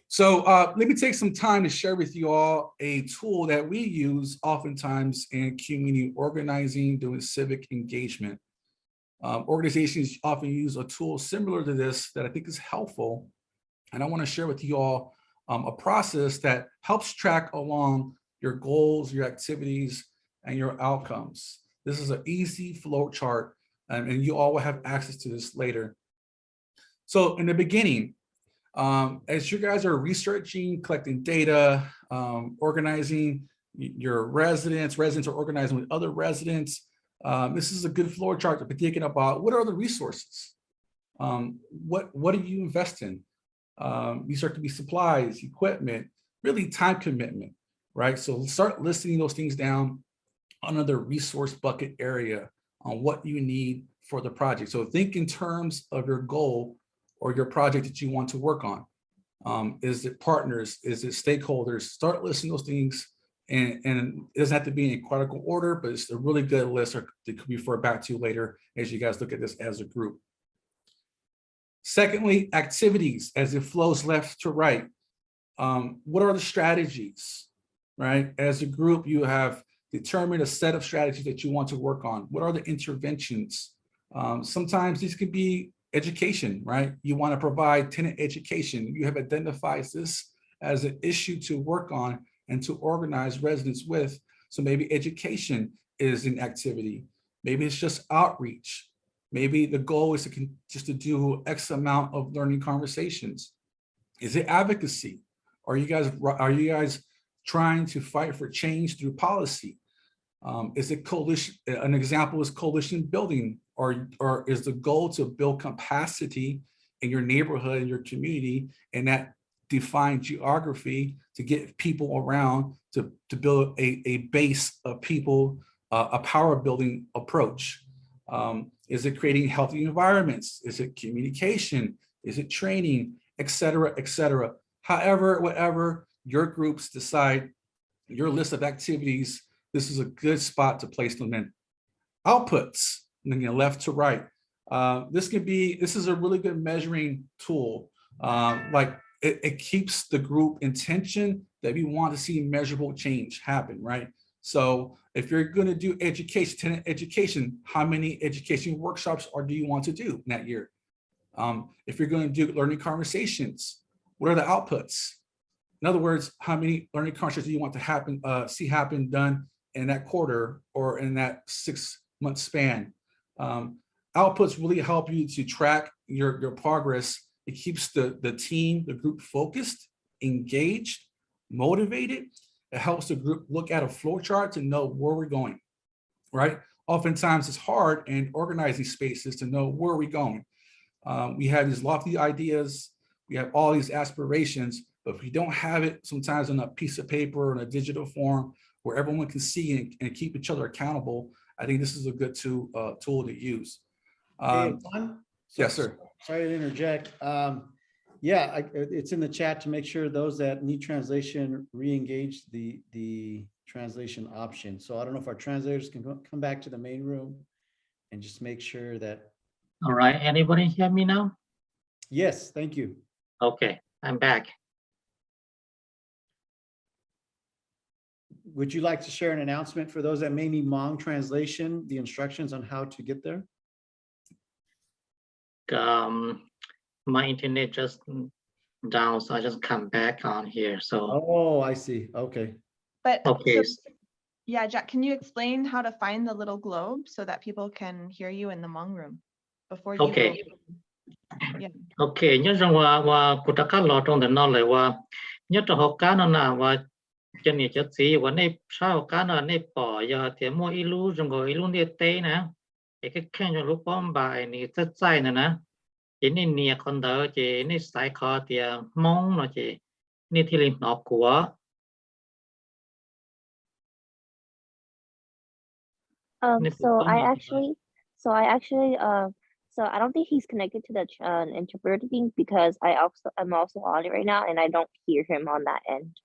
So let me take some time to share with you all a tool that we use oftentimes in community organizing, doing civic engagement. Organizations often use a tool similar to this that I think is helpful. And I want to share with you all a process that helps track along your goals, your activities, and your outcomes. This is an easy flow chart, and you all will have access to this later. So in the beginning, as you guys are researching, collecting data, organizing your residents are organizing with other residents. This is a good flow chart to be thinking about what are the resources? What do you invest in? These are to be supplies, equipment, really time commitment, right? So start listing those things down under the resource bucket area on what you need for the project. So think in terms of your goal or your project that you want to work on. Is it partners? Is it stakeholders? Start listing those things, and it doesn't have to be in chronological order, but it's a really good list that could refer back to later as you guys look at this as a group. Secondly, activities as it flows left to right. What are the strategies, right? As a group, you have determined a set of strategies that you want to work on. What are the interventions? Sometimes these could be education, right? You want to provide tenant education. You have identified this as an issue to work on and to organize residents with. So maybe education is an activity. Maybe it's just outreach. Maybe the goal is just to do X amount of learning conversations. Is it advocacy? Are you guys trying to fight for change through policy? Is it coalition? An example is coalition building, or is the goal to build capacity in your neighborhood, in your community, and that defined geography to get people around to build a base of people, a power building approach? Is it creating healthy environments? Is it communication? Is it training, et cetera, et cetera? However, whatever your groups decide, your list of activities, this is a good spot to place them in. Outputs, left to right. This is a really good measuring tool. Like it keeps the group in tension that we want to see measurable change happen, right? So if you're going to do education, tenant education, how many education workshops do you want to do in that year? If you're going to do learning conversations, what are the outputs? In other words, how many learning conversations do you want to see happen done in that quarter or in that 6-month span? Outputs really help you to track your progress. It keeps the team, the group focused, engaged, motivated. It helps the group look at a flow chart to know where we're going, right? Oftentimes it's hard in organizing spaces to know where we're going. We have these lofty ideas, we have all these aspirations, but if we don't have it sometimes on a piece of paper or in a digital form where everyone can see and keep each other accountable, I think this is a good tool to use. Yes, sir. Sorry to interject. Yeah, it's in the chat to make sure those that need translation re-engage the translation option. So I don't know if our translators can come back to the main room and just make sure that. All right, anybody hear me now? Yes, thank you. Okay, I'm back. Would you like to share an announcement for those that may need Hmong translation, the instructions on how to get there? My internet just down, so I just come back on here. So, Oh, I see. Okay. But okay, so, yeah, Jack, can you explain how to find the little globe so that people can hear you in the Hmong room before you okay. go? Yeah. Okay, nhớ rằng và cụ ta cá lọ trong đó nó lại và nhớ trong học cá nó là và chân này chất gì và này sao cá nó này bỏ giờ thì mua ilu rồi ngồi ilu đi tê nè cái khen cho lúc bom bài này rất dài nè chỉ nên nia con đỡ chỉ nên sai khó thì mong nó chỉ nên thì lên nó của nên So cũng I nó actually, so I actually, so I don't think he's connected to the interpreting because I'm also on it right now and I don't hear him on that end.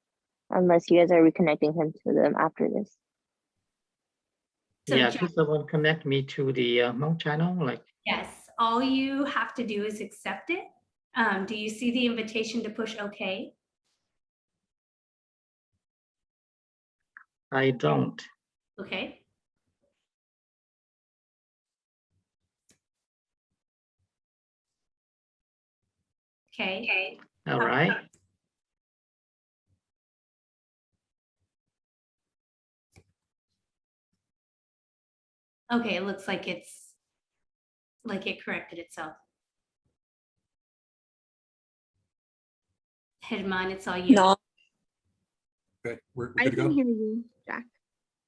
Unless you guys are reconnecting him to them after this. So yeah, Jack, could someone connect me to the Mount channel? Like, yes, all you have to do is accept it. Do you see the invitation to push OK? I don't. Okay. Okay. All right. Okay, it looks like it corrected itself. Herman, it's all you. No. Okay, we're I good to can go? hear you, Jack.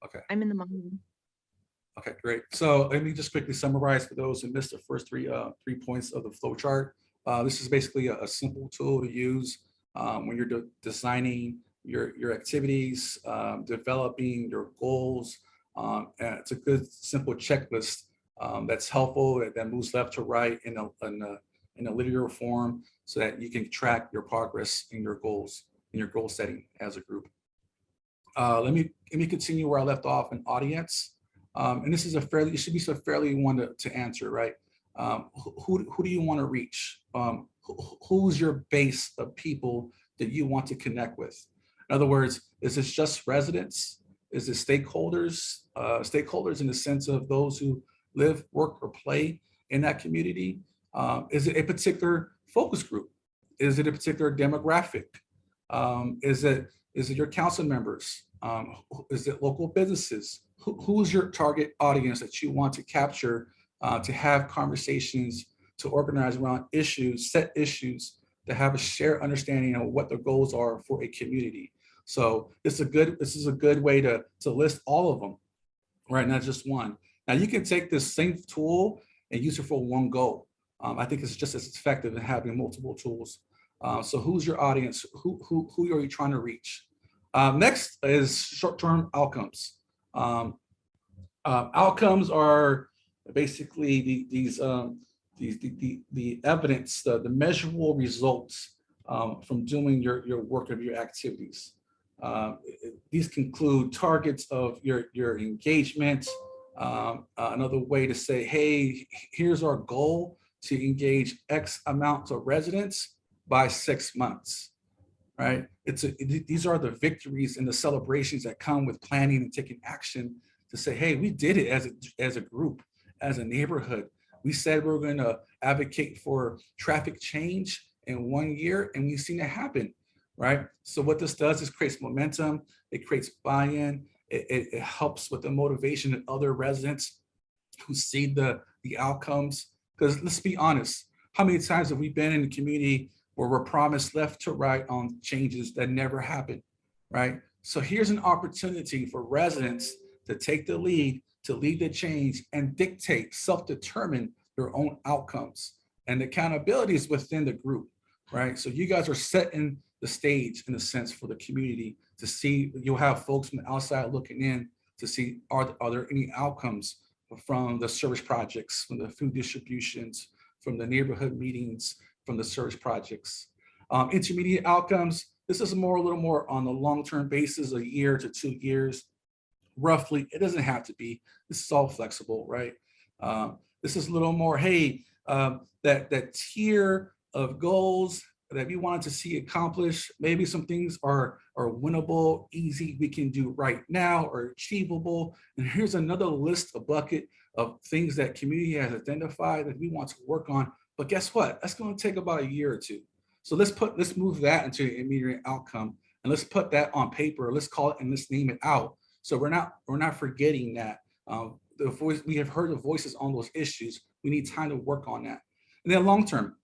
Okay. I'm in the Hmong room. Okay, great. So let me just quickly summarize for those who missed the first three points of the flow chart. This is basically a simple tool to use when you're designing your activities, developing your goals. And it's a good simple checklist that's helpful, that moves left to right in a linear form so that you can track your progress in your goals, in your goal setting as a group. Let me continue where I left off in audience. And this is it should be so fairly one to answer, right? Who do you want to reach? Who's your base of people that you want to connect with? In other words, is this just residents? Is it stakeholders? Stakeholders in the sense of those who live, work, or play in that community? Is it a particular focus group? Is it a particular demographic? Is it your council members? Is it local businesses? Who's your target audience that you want to capture to have conversations, to organize around issues, set issues, to have a shared understanding of what the goals are for a community? So this is a good way to list all of them, right? Not just one. Now you can take this same tool and use it for one goal. I think it's just as effective as having multiple tools. So who's your audience? Who are you trying to reach? Next is short-term outcomes. Outcomes are basically the evidence, the measurable results from doing your work, of your activities. These conclude targets of your engagement. Another way to say, hey, here's our goal to engage X amount of residents by 6 months, right? These are the victories and the celebrations that come with planning and taking action to say, hey, we did it as a group, as a neighborhood. We said we were going to advocate for traffic change in 1 year, and we've seen it happen, right? So what this does is creates momentum, it creates buy-in, it helps with the motivation of other residents who see the outcomes. Because let's be honest, how many times have we been in the community where we're promised left to right on changes that never happen, right? So here's an opportunity for residents to take the lead, to lead the change and dictate, self-determine their own outcomes. And accountability is within the group, right? So you guys are setting the stage in a sense for the community to see. You'll have folks from the outside looking in to see, are there any outcomes from the service projects, from the food distributions, from the neighborhood meetings, from the service projects. Intermediate outcomes, this is a little more on the long-term basis, a year to 2 years, roughly. It doesn't have to be, this is all flexible, right? This is a little more, hey, that tier of goals that we wanted to see accomplished. Maybe some things are winnable, easy, we can do right now, or achievable. And here's another list, a bucket of things that community has identified that we want to work on. But guess what? That's going to take about a year or two. So let's move that into an immediate outcome, and let's put that on paper. Let's call it and let's name it out. So we're not forgetting that the voice, we have heard the voices on those issues. We need time to work on that. And then long term,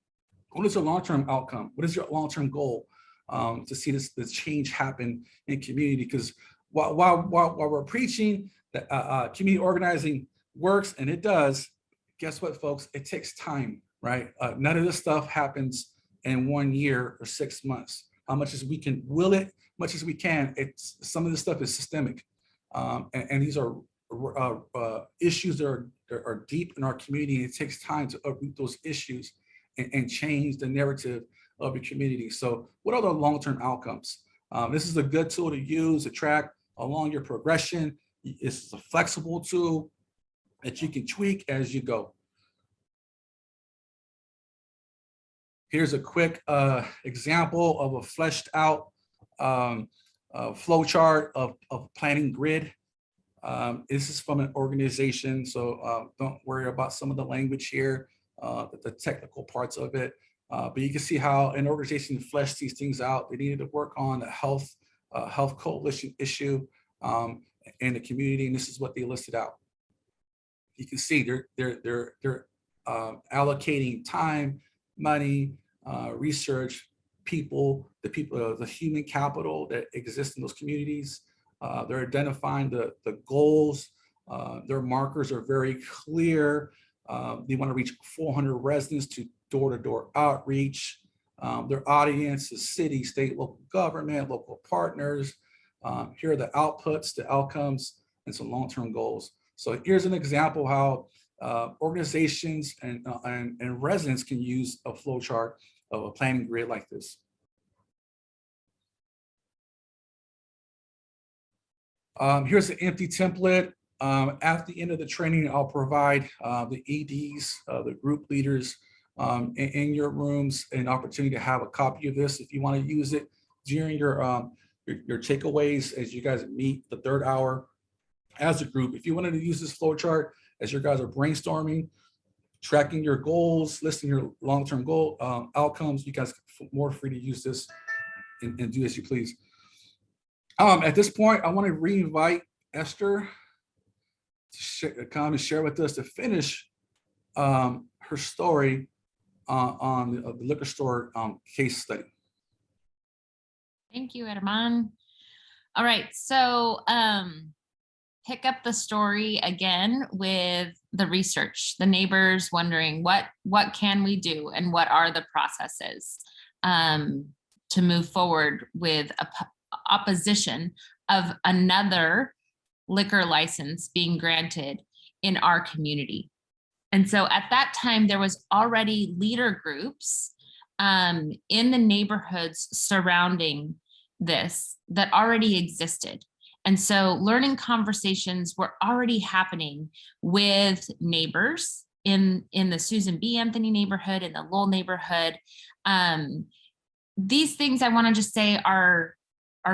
what is your long-term outcome? What is your long-term goal to see this change happen in community? Because while we're preaching that community organizing works, and it does, guess what, folks? It takes time, right? None of this stuff happens in 1 year or 6 months. How much as we can will it, much as we can. It's some of this stuff is systemic, and these are issues that are deep in our community. And it takes time to uproot those issues and change the narrative of your community. So what are the long-term outcomes? This is a good tool to use to track along your progression. It's a flexible tool that you can tweak as you go. Here's a quick example of a fleshed out flow chart of planning grid. This is from an organization, so don't worry about some of the language here, the technical parts of it. But you can see how an organization fleshed these things out. They needed to work on a health coalition issue in the community, and this is what they listed out. You can see they're allocating time, money, research, the human capital that exists in those communities. They're identifying the goals. Their markers are very clear. They want to reach 400 residents to door-to-door outreach. Their audience is city, state, local government, local partners. Here are the outputs, the outcomes, and some long-term goals. So here's an example how organizations and residents can use a flow chart of a planning grid like this. Here's an empty template. At the end of the training, I'll provide the EDs, the group leaders in your rooms an opportunity to have a copy of this if you want to use it during your takeaways as you guys meet the 3rd hour as a group. If you wanted to use this flow chart as your guys are brainstorming, tracking your goals, listing your long-term goal outcomes, you guys are more free to use this and do as you please. At this point, I want to re-invite Esther to come and share with us to finish her story on the liquor store case study. Thank you, Herman. All right, so pick up the story again with the research, the neighbors wondering what can we do and what are the processes to move forward with opposition of another liquor license being granted in our community. And so at that time, there was already leader groups in the neighborhoods surrounding this that already existed. And so learning conversations were already happening with neighbors in the Susan B. Anthony neighborhood, in the Lowell neighborhood. These things I want to just say are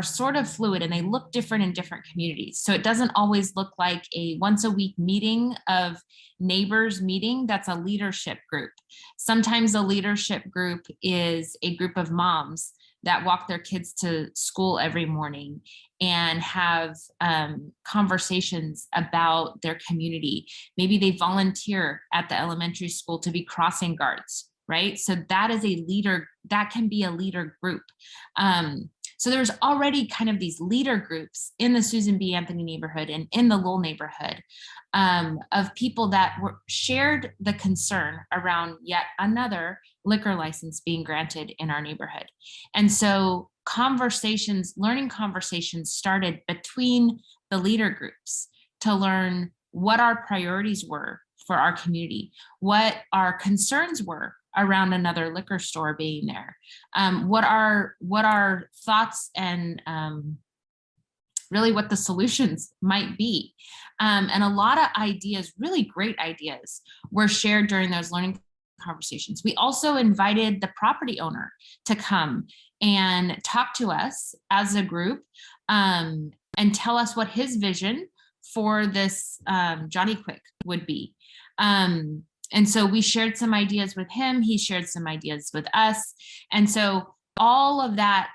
sort of fluid, and they look different in different communities. So it doesn't always look like a once a week meeting of neighbors meeting. That's a leadership group. Sometimes a leadership group is a group of moms that walk their kids to school every morning and have conversations about their community. Maybe they volunteer at the elementary school to be crossing guards, right? So that is a leader, that can be a leader group. So there's already kind of these leader groups in the Susan B. Anthony neighborhood and in the Lowell neighborhood of people that shared the concern around yet another liquor license being granted in our neighborhood. And so conversations, learning conversations started between the leader groups to learn what our priorities were for our community, what our concerns were around another liquor store being there, what our thoughts and really what the solutions might be. And a lot of ideas, really great ideas, were shared during those learning conversations. We also invited the property owner to come and talk to us as a group and tell us what his vision for this Johnny Quick would be. And so we shared some ideas with him, he shared some ideas with us. And so all of that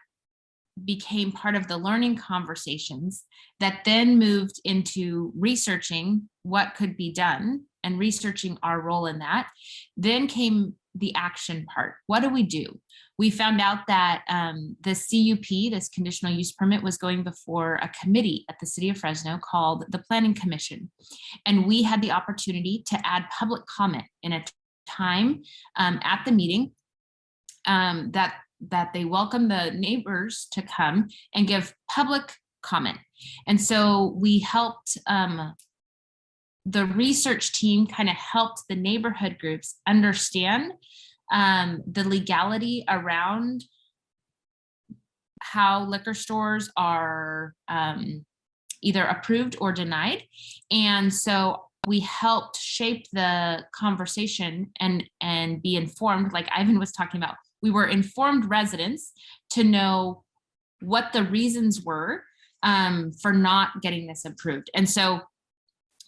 became part of the learning conversations that then moved into researching what could be done and researching our role in that. Then came the action part. What do we do? We found out that the CUP, this conditional use permit, was going before a committee at the city of Fresno called the Planning Commission. And we had the opportunity to add public comment in a time at the meeting that they welcome the neighbors to come and give public comment. And so we helped, the research team kind of helped the neighborhood groups understand the legality around how liquor stores are either approved or denied. And so we helped shape the conversation and be informed, like Ivan was talking about. We were informed residents to know what the reasons were for not getting this approved. And so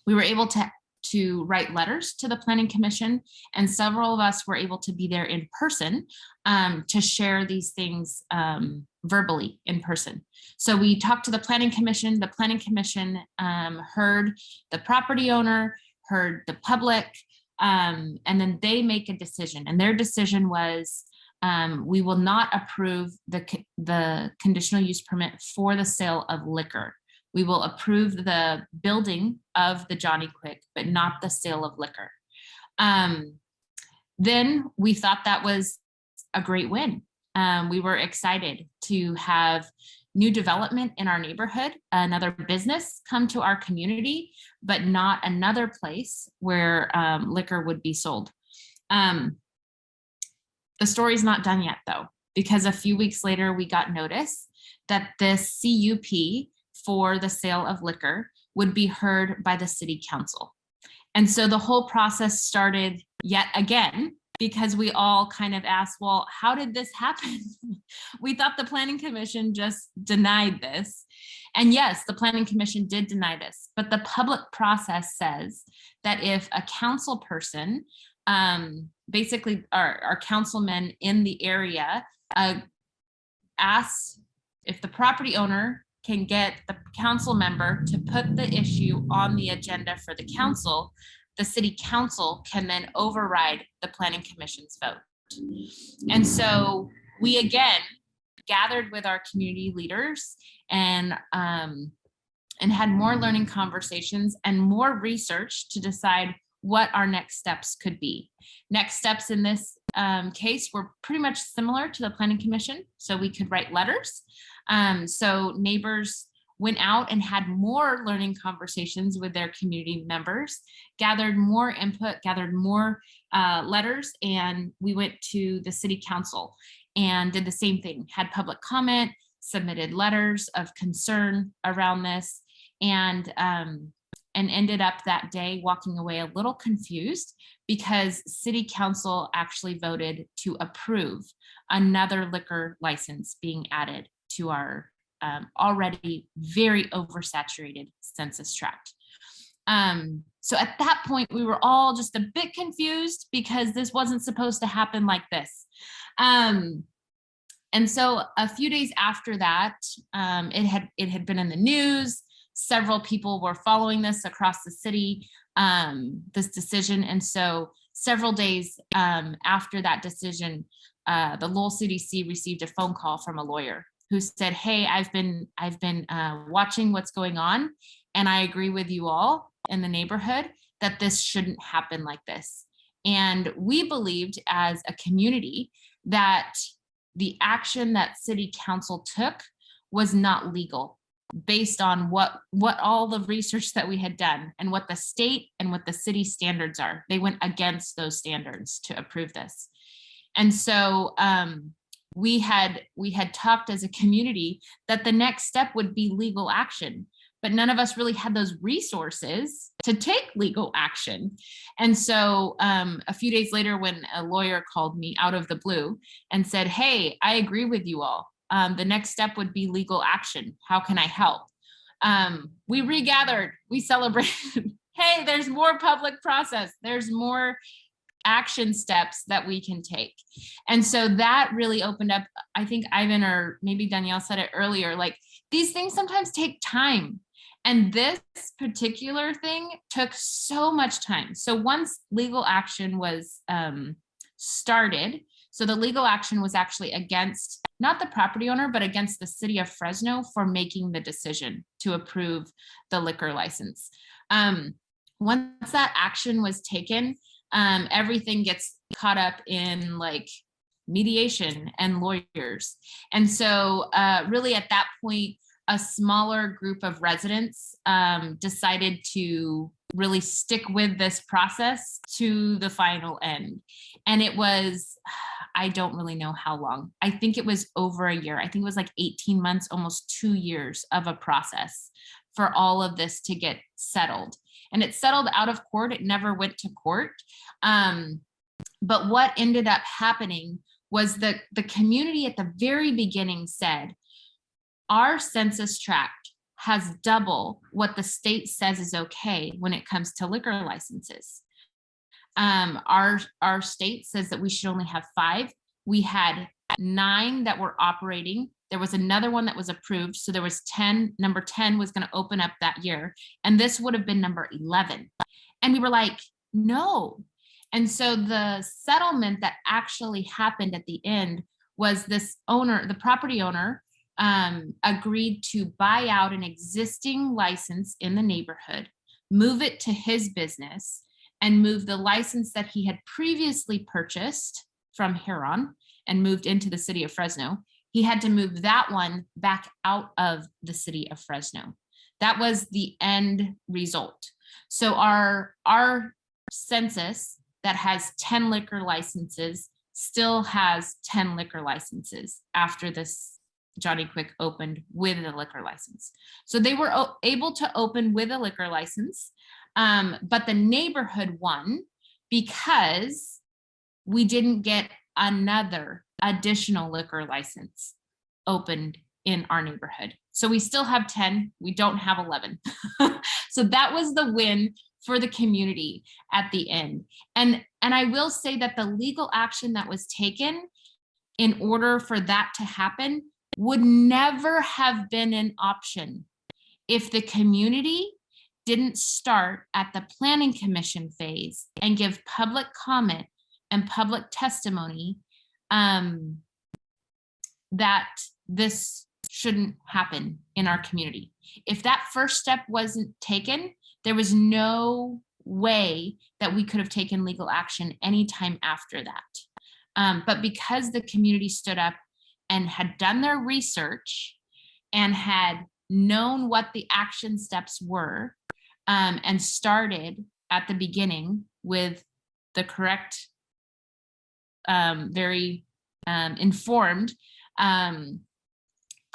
we were able to write letters to the Planning Commission, and several of us were able to be there in person to share these things verbally in person. So we talked to the Planning Commission. The Planning Commission heard the property owner, heard the public, and then they make a decision. And their decision was, we will not approve the conditional use permit for the sale of liquor. We will approve the building of the Johnny Quick, but not the sale of liquor. Then we thought that was a great win. We were excited to have new development in our neighborhood, another business come to our community, but not another place where liquor would be sold. The story's not done yet though, because a few weeks later we got notice that this CUP for the sale of liquor would be heard by the city council. And so the whole process started yet again, because we all kind of asked, well, how did this happen? We thought the Planning Commission just denied this. And yes, the Planning Commission did deny this, but the public process says that if a council person, basically our councilmen in the area, asks if the property owner can get the council member to put the issue on the agenda for the council, the city council can then override the Planning Commission's vote. And so we again gathered with our community leaders and had more learning conversations and more research to decide what our next steps could be. Next steps in this case were pretty much similar to the Planning Commission. So we could write letters. So neighbors went out and had more learning conversations with their community members, gathered more input, gathered more letters, and we went to the city council and did the same thing, had public comment, submitted letters of concern around this, and ended up that day walking away a little confused because city council actually voted to approve another liquor license being added to our already very oversaturated census tract. So at that point, we were all just a bit confused because this wasn't supposed to happen like this. And so a few days after that, it had been in the news. Several people were following this across the city, this decision. And so several days after that decision, the Lowell CDC received a phone call from a lawyer who said, hey, I've been watching what's going on, and I agree with you all in the neighborhood that this shouldn't happen like this. And we believed as a community that the action that city council took was not legal based on what all the research that we had done and what the state and what the city standards are. They went against those standards to approve this. And so we had talked as a community that the next step would be legal action, but none of us really had those resources to take legal action. And so a few days later, when a lawyer called me out of the blue and said, hey, I agree with you all. The next step would be legal action. How can I help? We regathered, we celebrated. Hey, there's more public process. There's more action steps that we can take. And so that really opened up, I think Ivan or maybe Danielle said it earlier, like these things sometimes take time. And this particular thing took so much time. So once legal action was started, so the legal action was actually against not the property owner, but against the city of Fresno for making the decision to approve the liquor license. Once that action was taken, everything gets caught up in like mediation and lawyers. And so really at that point, a smaller group of residents decided to really stick with this process to the final end. And it was, I don't really know how long. I think it was over a year. I think it was like 18 months, almost 2 years of a process for all of this to get settled. And it settled out of court. It never went to court. But what ended up happening was that the community at the very beginning said, our census tract has double what the state says is okay when it comes to liquor licenses. Our state says that we should only have 5. We had 9 that were operating. There was another one that was approved. So there was 10, number 10 was going to open up that year. And this would have been number 11. And we were like, no. And so the settlement that actually happened at the end was this owner, the property owner, agreed to buy out an existing license in the neighborhood, move it to his business, and move the license that he had previously purchased from Huron and moved into the city of Fresno. He had to move that one back out of the city of Fresno. That was the end result. So our census that has 10 liquor licenses still has 10 liquor licenses after this Johnny Quick opened with a liquor license. So they were able to open with a liquor license, but the neighborhood won because we didn't get another additional liquor license opened in our neighborhood. So we still have 10, we don't have 11. So that was the win for the community at the end. And I will say that the legal action that was taken in order for that to happen would never have been an option if the community didn't start at the planning commission phase and give public comment and public testimony that this shouldn't happen in our community. If that first step wasn't taken, there was no way that we could have taken legal action anytime after that. But because the community stood up and had done their research and had known what the action steps were, and started at the beginning with the correct, very informed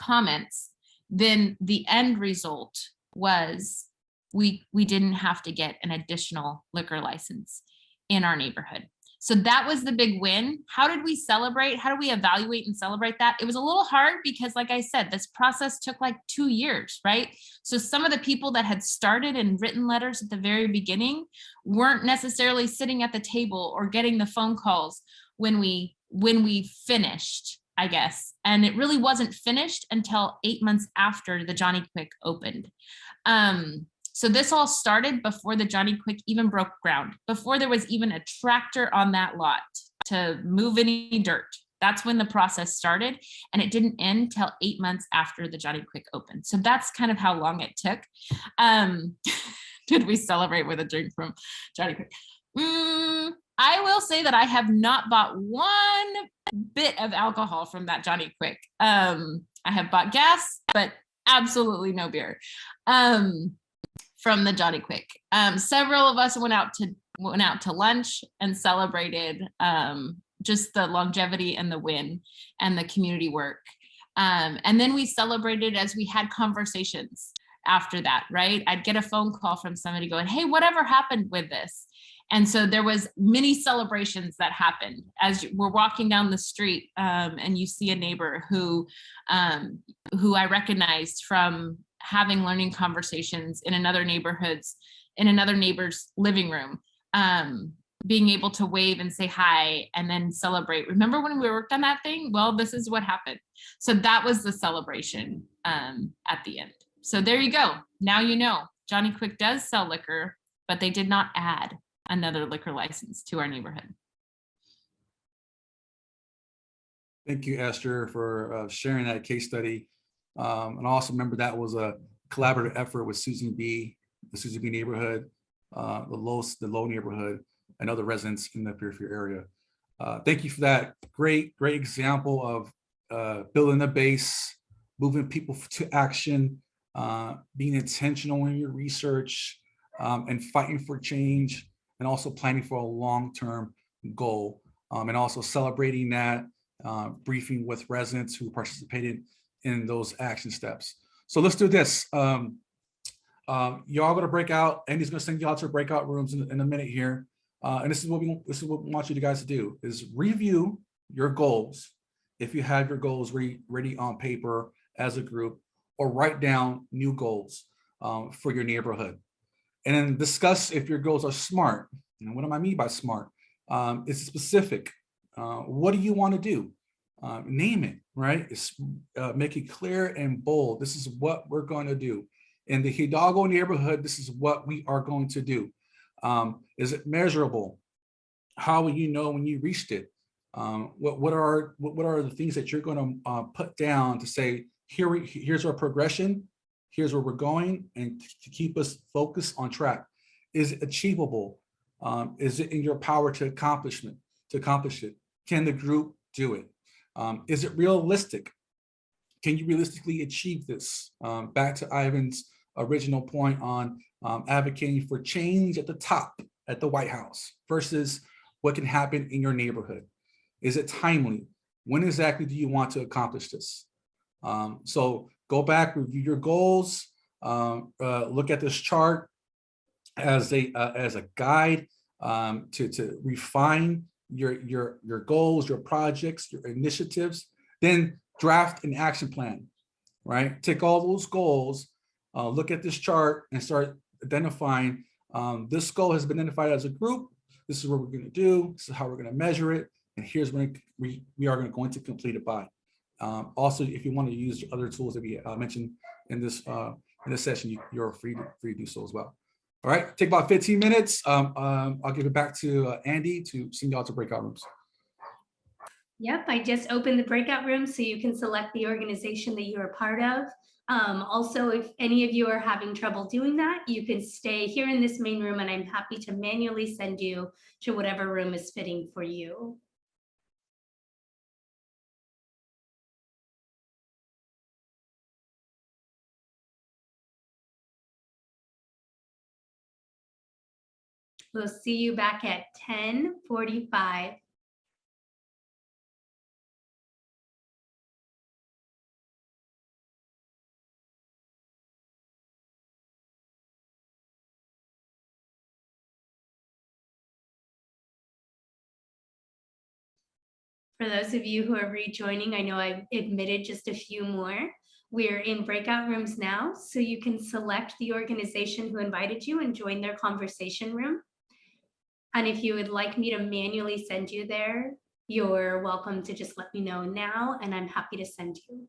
comments, then the end result was we didn't have to get an additional liquor license in our neighborhood. So that was the big win. How did we celebrate? How do we evaluate and celebrate that? It was a little hard because, like I said, this process took like 2 years, right? So some of the people that had started and written letters at the very beginning weren't necessarily sitting at the table or getting the phone calls when we finished, I guess. And it really wasn't finished until 8 months after the Johnny Quick opened. So this all started before the Johnny Quick even broke ground, before there was even a tractor on that lot to move any dirt. That's when the process started, and it didn't end till 8 months after the Johnny Quick opened. So that's kind of how long it took. Did we celebrate with a drink from Johnny Quick? I will say that I have not bought one bit of alcohol from that Johnny Quick. I have bought gas, but absolutely no beer. From the Johnny Quick. Several of us went out to lunch and celebrated just the longevity and the win and the community work. And then we celebrated as we had conversations after that, right? I'd get a phone call from somebody going, hey, whatever happened with this? And so there was many celebrations that happened as we're walking down the street, and you see a neighbor who I recognized from having learning conversations in another neighbor's living room. being able to wave and say hi and then celebrate. Remember when we worked on that thing? Well, this is what happened. So that was the celebration at the end. So there you go. Now you know Johnny Quick does sell liquor, but they did not add another liquor license to our neighborhood. Thank you, Esther, for sharing that case study. And also remember that was a collaborative effort with Susan B, the Susan B neighborhood, the low neighborhood, and other residents in the periphery area. Thank you for that great example of building a base, moving people to action, being intentional in your research, and fighting for change, and also planning for a long-term goal, and also celebrating that, briefing with residents who participated in those action steps. So let's do this. Y'all gonna break out. Andy's gonna send y'all to breakout rooms in a minute here. And this is what we want you guys to do, is review your goals. If you have your goals ready on paper as a group, or write down new goals for your neighborhood. And then discuss if your goals are SMART. And what do I mean by SMART? It's specific. What do you want to do? Name it, right? Make it clear and bold. This is what we're going to do. In the Hidalgo neighborhood, this is what we are going to do. Is it measurable? How will you know when you reached it? What are the things that you're going to put down to say, here's our progression, here's where we're going, and to keep us focused on track? Is it achievable? Is it in your power to accomplish it? Can the group do it? Is it realistic? Can you realistically achieve this? Back to Ivan's original point on advocating for change at the top, at the White House, versus what can happen in your neighborhood. Is it timely? When exactly do you want to accomplish this? So go back, review your goals, look at this chart as a guide to refine your goals, your projects, your initiatives. Then draft an action plan, right? Take all those goals, look at this chart, and start identifying, this goal has been identified as a group. This is what we're going to do. This is how we're going to measure it. And here's when we are going to complete it by. Also, if you want to use other tools that we mentioned in this session, you're free to do so as well. All right, take about 15 minutes. I'll give it back to Andy to send y'all to breakout rooms. Yep, I just opened the breakout room so you can select the organization that you're a part of. Also, if any of you are having trouble doing that, you can stay here in this main room and I'm happy to manually send you to whatever room is fitting for you. We'll see you back at 10:45. For those of you who are rejoining, I know I've admitted just a few more. We're in breakout rooms now, so you can select the organization who invited you and join their conversation room. And if you would like me to manually send you there, you're welcome to just let me know now, and I'm happy to send you.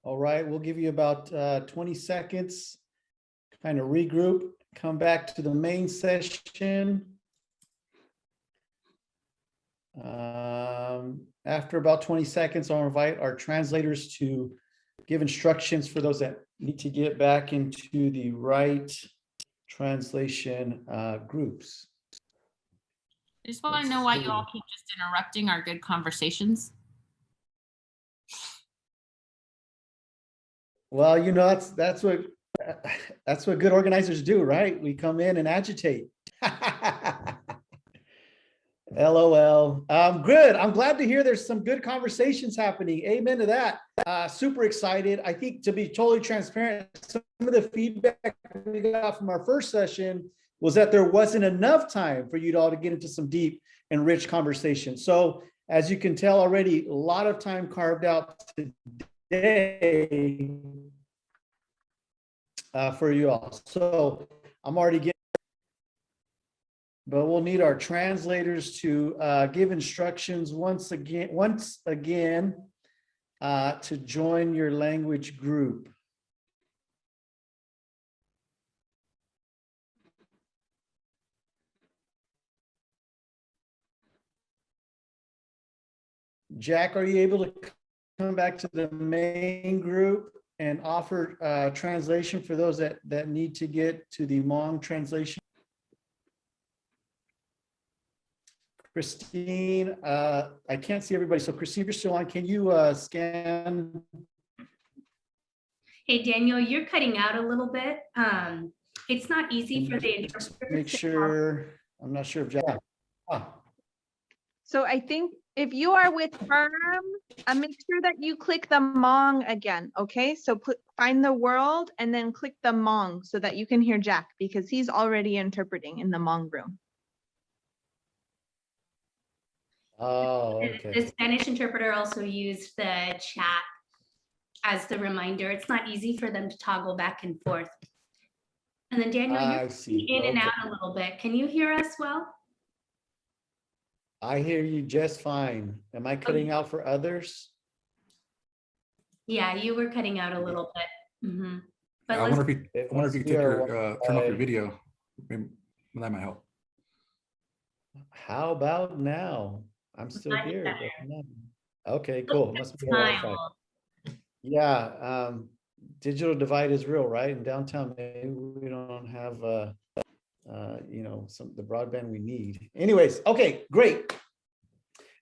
All right, we'll give you about 20 seconds, kind of regroup, come back to the main session. After about 20 seconds, I'll invite our translators to give instructions for those that need to get back into the right translation groups. I just want to know why you all keep just interrupting our good conversations. Well, you know, that's what good organizers do, right? We come in and agitate. LOL. Good. I'm glad to hear there's some good conversations happening. Amen to that. Super excited. I think, to be totally transparent, some of the feedback we got from our first session was that there wasn't enough time for you all to get into some deep and rich conversation. So as you can tell already, a lot of time carved out today for you all. So I'm already getting, but we'll need our translators to give instructions once again to join your language group. Jack, are you able to come back to the main group and offer translation for those that need to get to the Hmong translation? Christine, I can't see everybody. So Christine, if you're still on, can you scan? Hey, Daniel, you're cutting out a little bit. It's not easy for the interpreter. Make sure, I'm not sure if Jack. So I think if you are with Firm, make sure that you click the Hmong again, okay? So find the world and then click the Hmong so that you can hear Jack, because he's already interpreting in the Hmong room. Oh, okay. The Spanish interpreter also used the chat as the reminder. It's not easy for them to toggle back and forth. And then Daniel, you're in and out a little bit. Can you hear us well? I hear you just fine. Am I cutting out for others? Yeah, you were cutting out a little bit. Mm-hmm. But I wonder if you could turn off your video. Maybe that might help. How about now? I'm still here. Okay, cool. Must be Wi-Fi. Yeah, digital divide is real, right? In downtown, maybe we don't have you know, the broadband we need. Anyways, okay, great.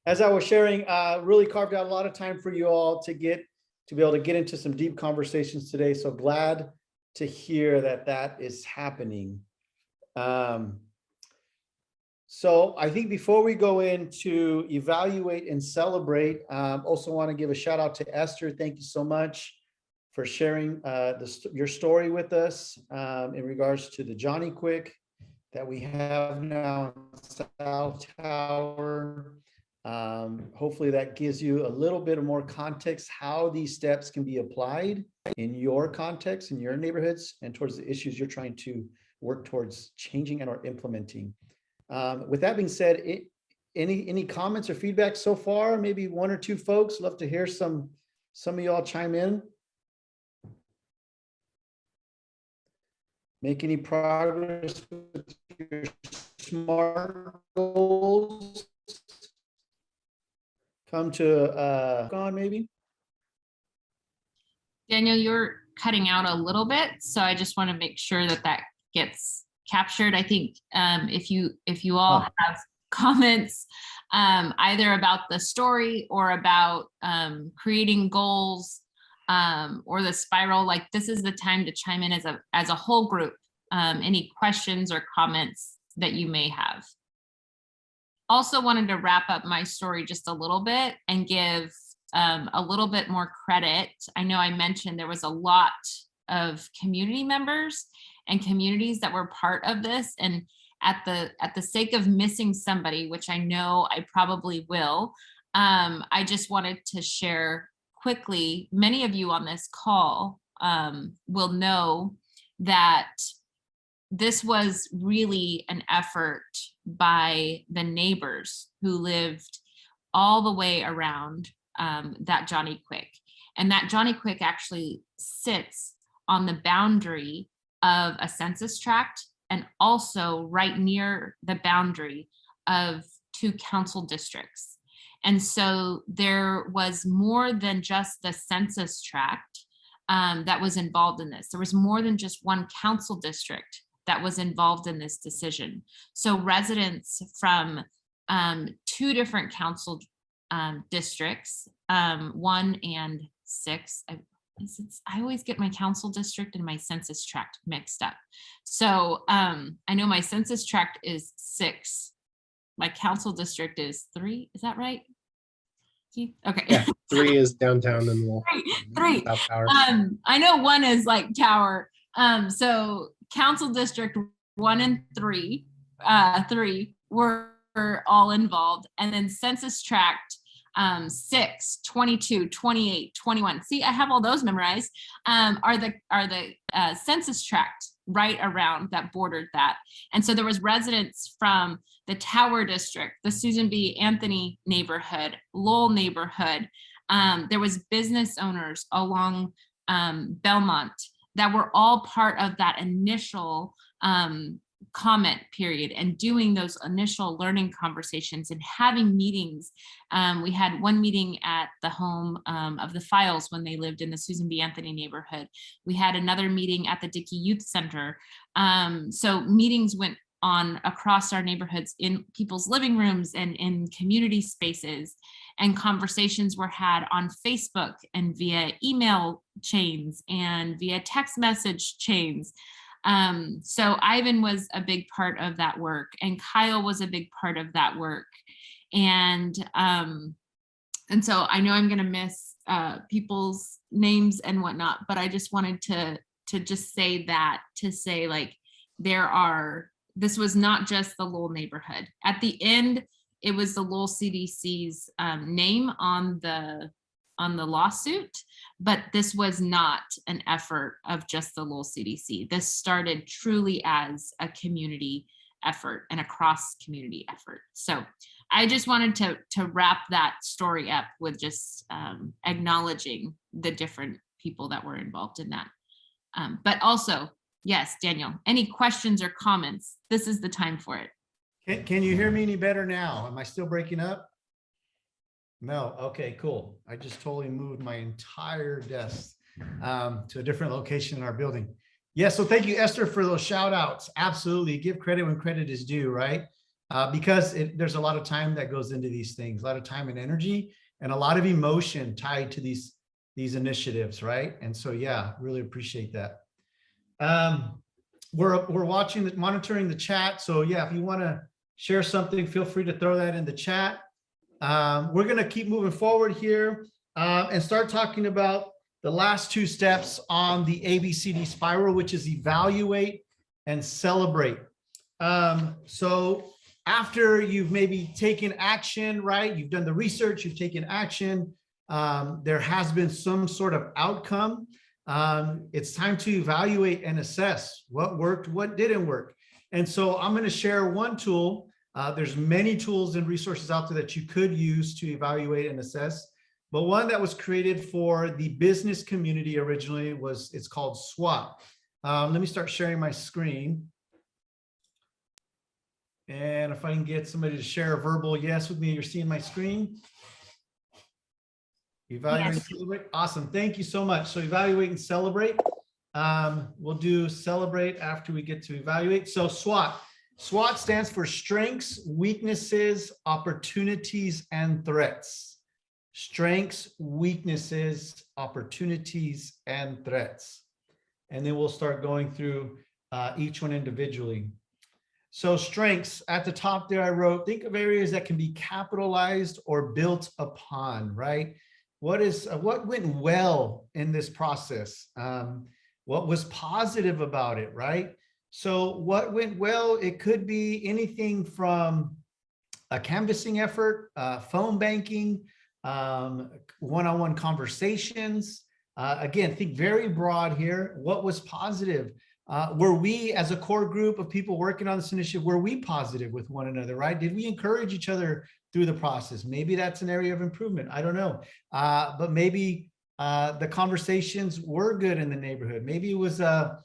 As I was sharing, really carved out a lot of time for you all to be able to get into some deep conversations today. So glad to hear that is happening. So I think before we go into evaluate and celebrate, also want to give a shout out to Esther. Thank you so much for sharing your story with us in regards to the Johnny Quick that we have now in South Tower. Hopefully that gives you a little bit of more context, how these steps can be applied in your context, in your neighborhoods, and towards the issues you're trying to work towards changing and or implementing. With that being said, any comments or feedback so far? Maybe one or two folks. Love to hear some of y'all chime in. Make any progress with your SMART goals? Come to gone maybe. Daniel, you're cutting out a little bit, so I just want to make sure that gets captured. I think if you all have comments either about the story or about creating goals or the spiral, like this is the time to chime in as a whole group. Any questions or comments that you may have. Also wanted to wrap up my story just a little bit and give a little bit more credit. I know I mentioned there was a lot of community members and communities that were part of this, and at the sake of missing somebody, which I know I probably will, I just wanted to share quickly. Many of you on this call will know that this was really an effort by the neighbors who lived all the way around that Johnny Quick. And that Johnny Quick actually sits on the boundary of a census tract and also right near the boundary of 2 council districts. And so there was more than just the census tract that was involved in this. There was more than just one council district that was involved in this decision. So residents from 2 different council districts, 1 and 6. I always get my council district and my census tract mixed up. So I know my census tract is 6. My council district is 3. Is that right? Keith? Okay. Yeah, 3 is downtown and we'll 3. South Tower. I know 1 is like Tower. So council district 1 and 3 were all involved, and then census tract 6, 22, 28, 21. See, I have all those memorized. Are the census tract right around that bordered that. And so there was residents from the Tower District, the Susan B. Anthony neighborhood, Lowell neighborhood. There was business owners along Belmont that were all part of that initial comment period and doing those initial learning conversations and having meetings. We had one meeting at the home of the Files when they lived in the Susan B. Anthony neighborhood. We had another meeting at the Dickey Youth Center. So meetings went on across our neighborhoods in people's living rooms and in community spaces, and conversations were had on Facebook and via email chains and via text message chains. So Ivan was a big part of that work, and Kyle was a big part of that work. And so I know I'm going to miss people's names and whatnot, but I just wanted to just say that, to say like, this was not just the Lowell neighborhood. At the end, it was the Lowell CDC's name on the lawsuit, but this was not an effort of just the Lowell CDC. This started truly as a community effort and a cross community effort. So I just wanted to wrap that story up with just acknowledging the different people that were involved in that. But also, yes, Daniel, any questions or comments? This is the time for it. Can you hear me any better now? Am I still breaking up? No. Okay, cool. I just totally moved my entire desk to a different location in our building. Yeah, so thank you, Esther, for those shout outs. Absolutely. Give credit when credit is due, right? Because there's a lot of time that goes into these things, a lot of time and energy, and a lot of emotion tied to these initiatives, right? And so, yeah, really appreciate that. We're monitoring the chat. So yeah, if you want to share something, feel free to throw that in the chat. We're going to keep moving forward here and start talking about the last 2 steps on the ABCD spiral, which is evaluate and celebrate. So after you've maybe taken action, right? You've done the research, you've taken action. There has been some sort of outcome. It's time to evaluate and assess what worked, what didn't work. And so I'm going to share one tool. There's many tools and resources out there that you could use to evaluate and assess, but one that was created for the business community originally it's called SWOT. Let me start sharing my screen. And if I can get somebody to share a verbal yes with me, you're seeing my screen. Evaluate and celebrate. Awesome. Thank you so much. So evaluate and celebrate. We'll do celebrate after we get to evaluate. So SWOT. SWOT stands for strengths, weaknesses, opportunities, and threats. Strengths, weaknesses, opportunities, and threats. And then we'll start going through each one individually. So strengths, at the top there I wrote, think of areas that can be capitalized or built upon, right? What went well in this process? What was positive about it, right? So what went well, it could be anything from a canvassing effort, phone banking, one-on-one conversations. Again, think very broad here. What was positive? Were we, as a core group of people working on this initiative, were we positive with one another, right? Did we encourage each other through the process? Maybe that's an area of improvement. I don't know. But maybe the conversations were good in the neighborhood. Maybe it was a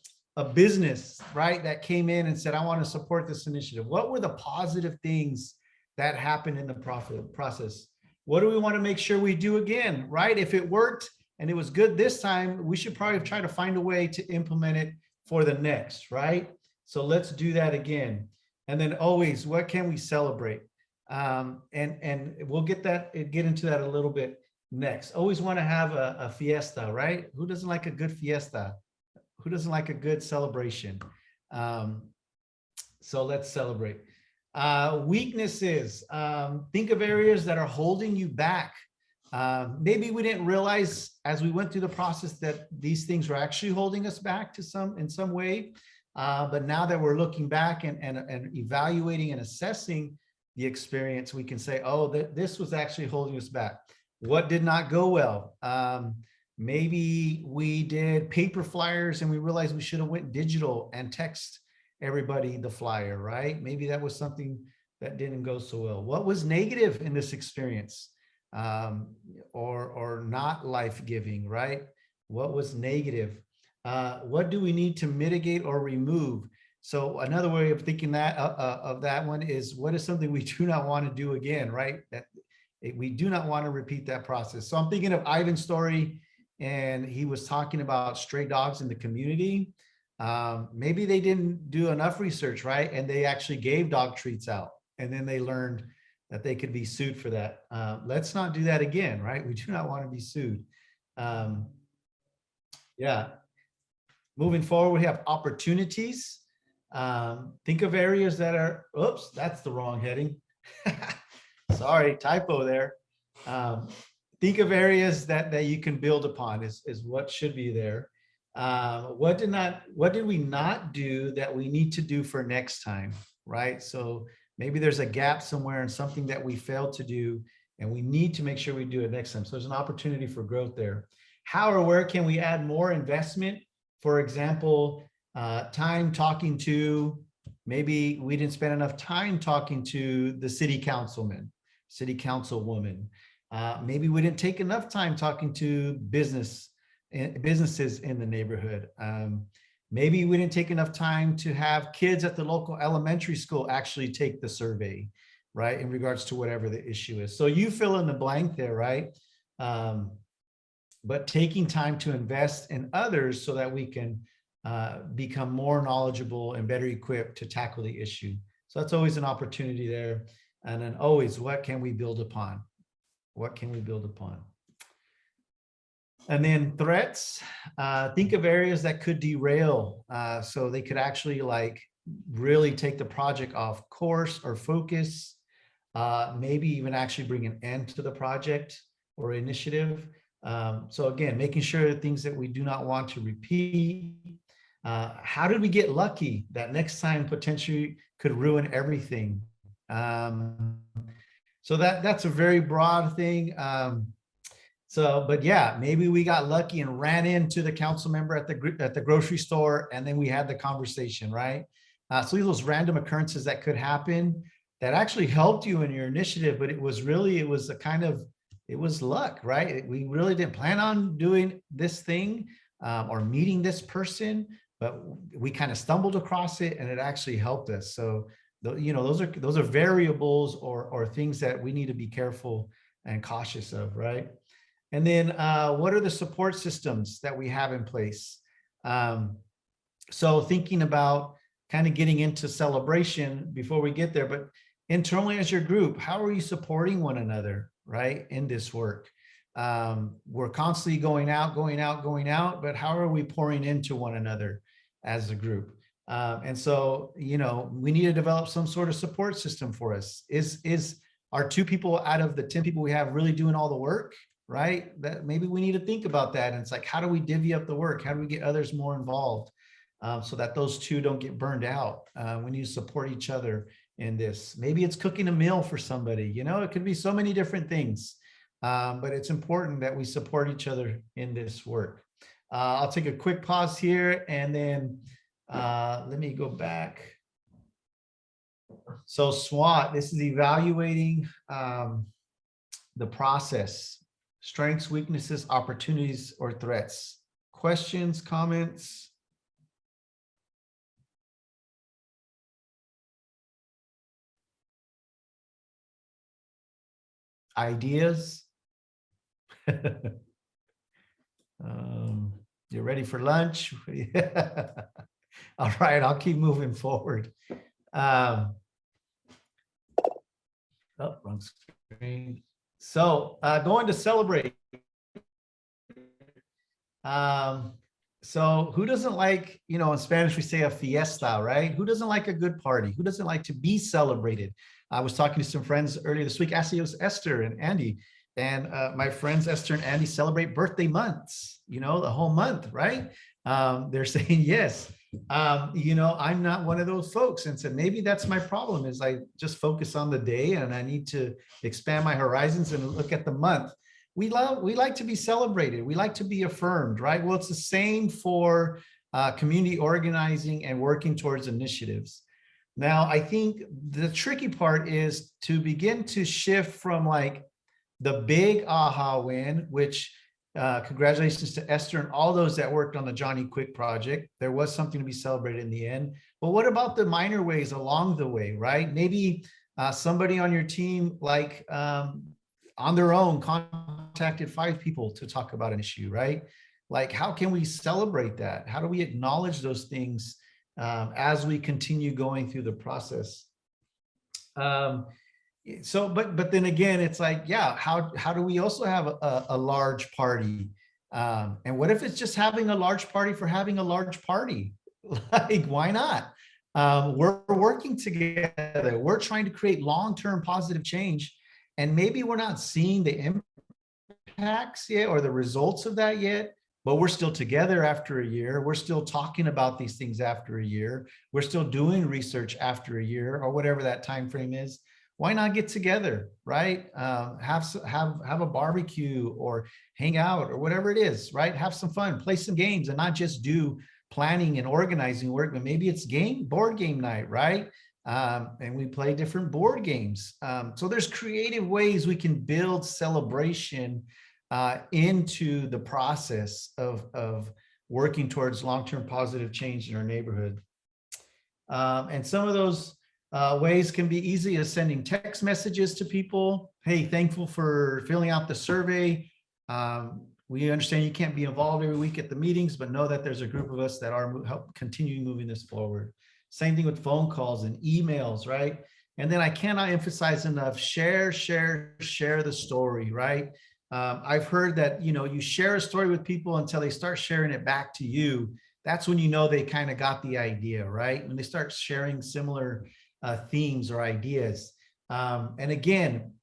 business, right, that came in and said, I want to support this initiative. What were the positive things that happened in the process? What do we want to make sure we do again, right? If it worked and it was good this time, we should probably try to find a way to implement it for the next, right? So let's do that again. And then always, what can we celebrate? And we'll get into that a little bit next. Always want to have a fiesta, right? Who doesn't like a good fiesta? Who doesn't like a good celebration? So let's celebrate. Weaknesses. Think of areas that are holding you back. Maybe we didn't realize as we went through the process that these things were actually holding us back in some way. But now that we're looking back and evaluating and assessing the experience, we can say, oh, this was actually holding us back. What did not go well? Maybe we did paper flyers and we realized we should have went digital and text everybody the flyer, right? Maybe that was something that didn't go so well. What was negative in this experience? Or not life-giving, right? What was negative? What do we need to mitigate or remove? So another way of thinking that of that one is, what is something we do not want to do again, right? That we do not want to repeat that process. So I'm thinking of Ivan's story, and he was talking about stray dogs in the community. Maybe they didn't do enough research, right? And they actually gave dog treats out, and then they learned that they could be sued for that. Let's not do that again, right? We do not want to be sued. Yeah. Moving forward, we have opportunities. Think of areas that are, oops, that's the wrong heading. Sorry, typo there. Think of areas that you can build upon is what should be there. What did we not do that we need to do for next time, right? So maybe there's a gap somewhere and something that we failed to do, and we need to make sure we do it next time. So there's an opportunity for growth there. How or where can we add more investment? For example, time talking to, maybe we didn't spend enough time talking to the city councilman, city councilwoman. Maybe we didn't take enough time talking to businesses in the neighborhood. Maybe we didn't take enough time to have kids at the local elementary school actually take the survey, right? In regards to whatever the issue is. So you fill in the blank there, right? But taking time to invest in others so that we can become more knowledgeable and better equipped to tackle the issue. So that's always an opportunity there. And then always, what can we build upon? What can we build upon? And then threats, think of areas that could derail. So they could actually like really take the project off course or focus, maybe even actually bring an end to the project or initiative. So again, making sure things that we do not want to repeat. How did we get lucky that next time potentially could ruin everything? So that's a very broad thing. But yeah, maybe we got lucky and ran into the council member at the grocery store, and then we had the conversation, right? So those random occurrences that could happen that actually helped you in your initiative, but it was luck, right? We really didn't plan on doing this thing or meeting this person, but we kind of stumbled across it and it actually helped us. So, those are variables or things that we need to be careful and cautious of, right? And then what are the support systems that we have in place? So thinking about kind of getting into celebration before we get there, but internally as your group, how are you supporting one another, right, in this work? We're constantly going out, but how are we pouring into one another as a group? And so, we need to develop some sort of support system for us. Are 2 people out of the 10 people we have really doing all the work, right? That maybe we need to think about that. And it's like, how do we divvy up the work? How do we get others more involved so that those 2 don't get burned out? We need to support each other in this. Maybe it's cooking a meal for somebody, it could be so many different things, but it's important that we support each other in this work. I'll take a quick pause here and then let me go back. So SWOT, this is evaluating the process. Strengths, weaknesses, opportunities, or threats. Questions, comments? Ideas? You ready for lunch? All right, I'll keep moving forward. Oh, wrong screen. So going to celebrate. So who doesn't like, in Spanish we say a fiesta, right? Who doesn't like a good party? Who doesn't like to be celebrated? I was talking to some friends earlier this week. Actually, it was Esther and Andy. And my friends Esther and Andy celebrate birthday months, the whole month, right? They're saying yes. I'm not one of those folks, and said maybe that's my problem, is I just focus on the day and I need to expand my horizons and look at the month. We like to be celebrated. We like to be affirmed, right? Well, it's the same for community organizing and working towards initiatives. Now, I think the tricky part is to begin to shift from like the big aha win, which congratulations to Esther and all those that worked on the Johnny Quick project. There was something to be celebrated in the end. But what about the minor ways along the way, right? Maybe somebody on your team, like on their own, contacted 5 people to talk about an issue, right? Like, how can we celebrate that? How do we acknowledge those things as we continue going through the process? So, but then again, it's like, yeah, how do we also have a large party? And what if it's just having a large party for having a large party? Like, why not? We're working together. We're trying to create long-term positive change. And maybe we're not seeing the impacts yet or the results of that yet, but we're still together after a year. We're still talking about these things after a year. We're still doing research after a year, or whatever that time frame is. Why not get together, right? Have a barbecue or hang out or whatever it is, right? Have some fun, play some games, and not just do planning and organizing work, but maybe it's board game night, right? And we play different board games. So there's creative ways we can build celebration into the process of working towards long-term positive change in our neighborhood. And some of those ways can be easy as sending text messages to people. Hey, thankful for filling out the survey. We understand you can't be involved every week at the meetings, but know that there's a group of us that are help continue moving this forward. Same thing with phone calls and emails, right? And then I cannot emphasize enough, share the story, right? I've heard that, you share a story with people until they start sharing it back to you. That's when you know they kind of got the idea, right? When they start sharing similar themes or ideas. And again,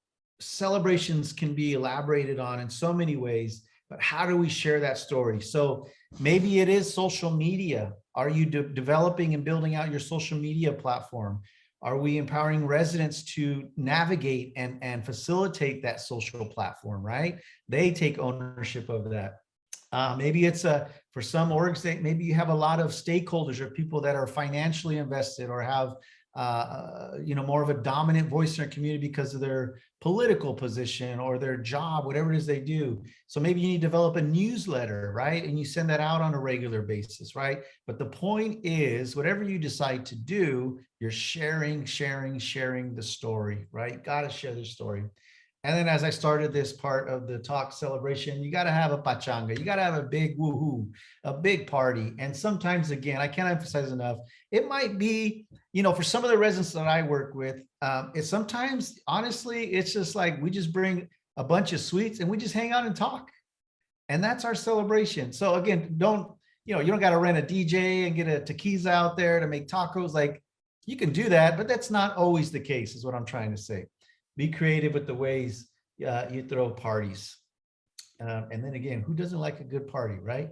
celebrations can be elaborated on in so many ways, but how do we share that story? So maybe it is social media. Are you developing and building out your social media platform? Are we empowering residents to navigate and facilitate that social platform, right? They take ownership of that. Maybe it's for some orgs, maybe you have a lot of stakeholders or people that are financially invested or have more of a dominant voice in our community because of their political position or their job, whatever it is they do. So maybe you need to develop a newsletter, right? And you send that out on a regular basis, right? But the point is, whatever you decide to do, you're sharing the story, right? Got to share the story. And then as I started this part of the talk celebration, you got to have a pachanga. You got to have a big woohoo, a big party. And sometimes, again, I can't emphasize enough, it might be, for some of the residents that I work with, it's sometimes, honestly, it's just like we just bring a bunch of sweets and we just hang out and talk. And that's our celebration. So again, you don't got to rent a DJ and get a tequila out there to make tacos. Like, you can do that, but that's not always the case, is what I'm trying to say. Be creative with the ways you throw parties. And then again, who doesn't like a good party, right?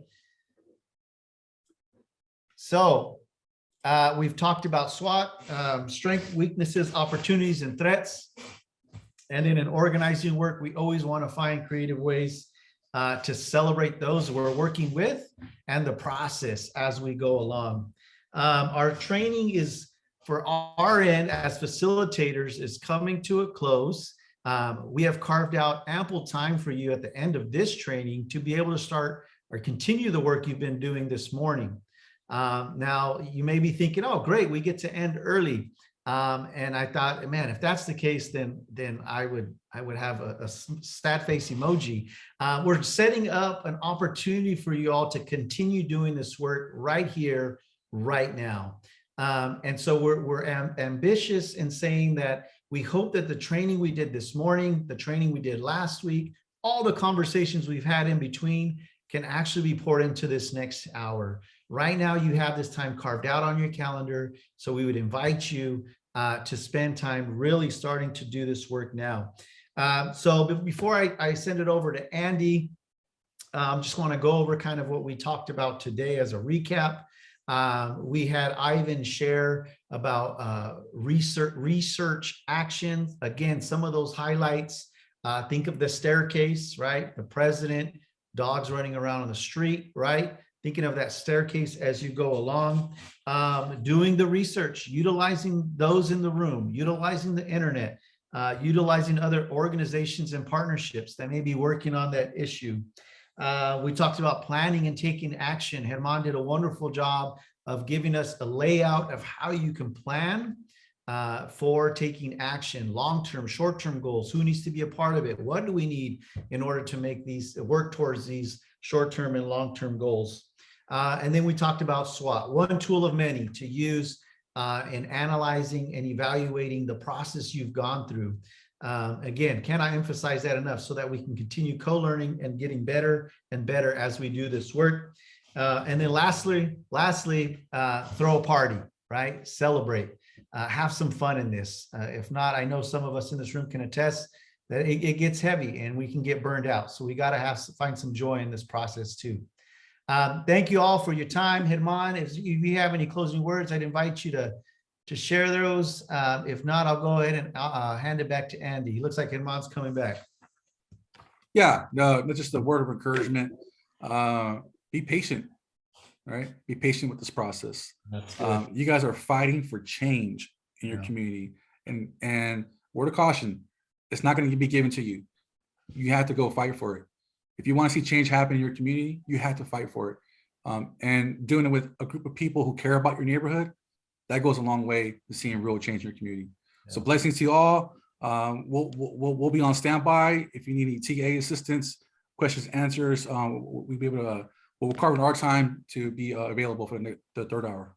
So we've talked about SWOT, strengths, weaknesses, opportunities, and threats. And then in organizing work, we always want to find creative ways to celebrate those we're working with and the process as we go along. Our training is, for our end as facilitators, is coming to a close. We have carved out ample time for you at the end of this training to be able to start or continue the work you've been doing this morning. Now, you may be thinking, oh, great, we get to end early. And I thought, man, if that's the case, then I would have a sad face emoji. We're setting up an opportunity for you all to continue doing this work right here, right now. And so we're ambitious in saying that we hope that the training we did this morning, the training we did last week, all the conversations we've had in between can actually be poured into this next hour. Right now, you have this time carved out on your calendar. So we would invite you to spend time really starting to do this work now. So before I send it over to Andy, just want to go over kind of what we talked about today as a recap. We had Ivan share about research actions. Again, some of those highlights, think of the staircase, right? The president, dogs running around on the street, right? Thinking of that staircase as you go along, doing the research, utilizing those in the room, utilizing the internet, utilizing other organizations and partnerships that may be working on that issue. We talked about planning and taking action. Herman did a wonderful job of giving us a layout of how you can plan for taking action, long-term, short-term goals, who needs to be a part of it, what do we need in order to make these work towards these short-term and long-term goals. And then we talked about SWOT, one tool of many to use in analyzing and evaluating the process you've gone through. Again, cannot emphasize that enough so that we can continue co-learning and getting better and better as we do this work. And then lastly, throw a party, right? Celebrate, have some fun in this. If not, I know some of us in this room can attest that it gets heavy and we can get burned out. So we got to find some joy in this process too. Thank you all for your time. Herman, if you have any closing words, I'd invite you to share those. If not, I'll go ahead and hand it back to Andy. He looks like Herman's coming back. Yeah, no, just a word of encouragement. Be patient, right? Be patient with this process. That's good. You guys are fighting for change in your community, and word of caution, it's not going to be given to you. You have to go fight for it. If you want to see change happen in your community, you have to fight for it. And doing it with a group of people who care about your neighborhood, that goes a long way to seeing real change in your community. Yeah. So blessings to you all. We'll be on standby if you need any TA assistance, questions, answers. We'll be able to. We'll carve in our time to be available for the third hour.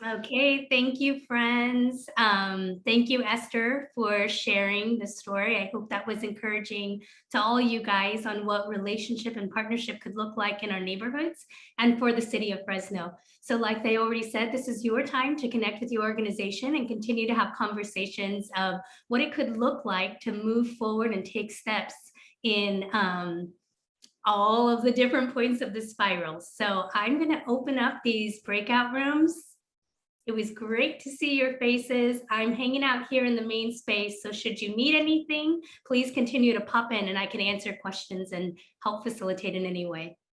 Okay, thank you, friends. Thank you, Esther, for sharing the story. I hope that was encouraging to all you guys on what relationship and partnership could look like in our neighborhoods and for the city of Fresno. So like they already said, this is your time to connect with your organization and continue to have conversations of what it could look like to move forward and take steps in all of the different points of the spiral. So I'm going to open up these breakout rooms. It was great to see your faces. I'm hanging out here in the main space. So should you need anything, please continue to pop in and I can answer questions and help facilitate in any way.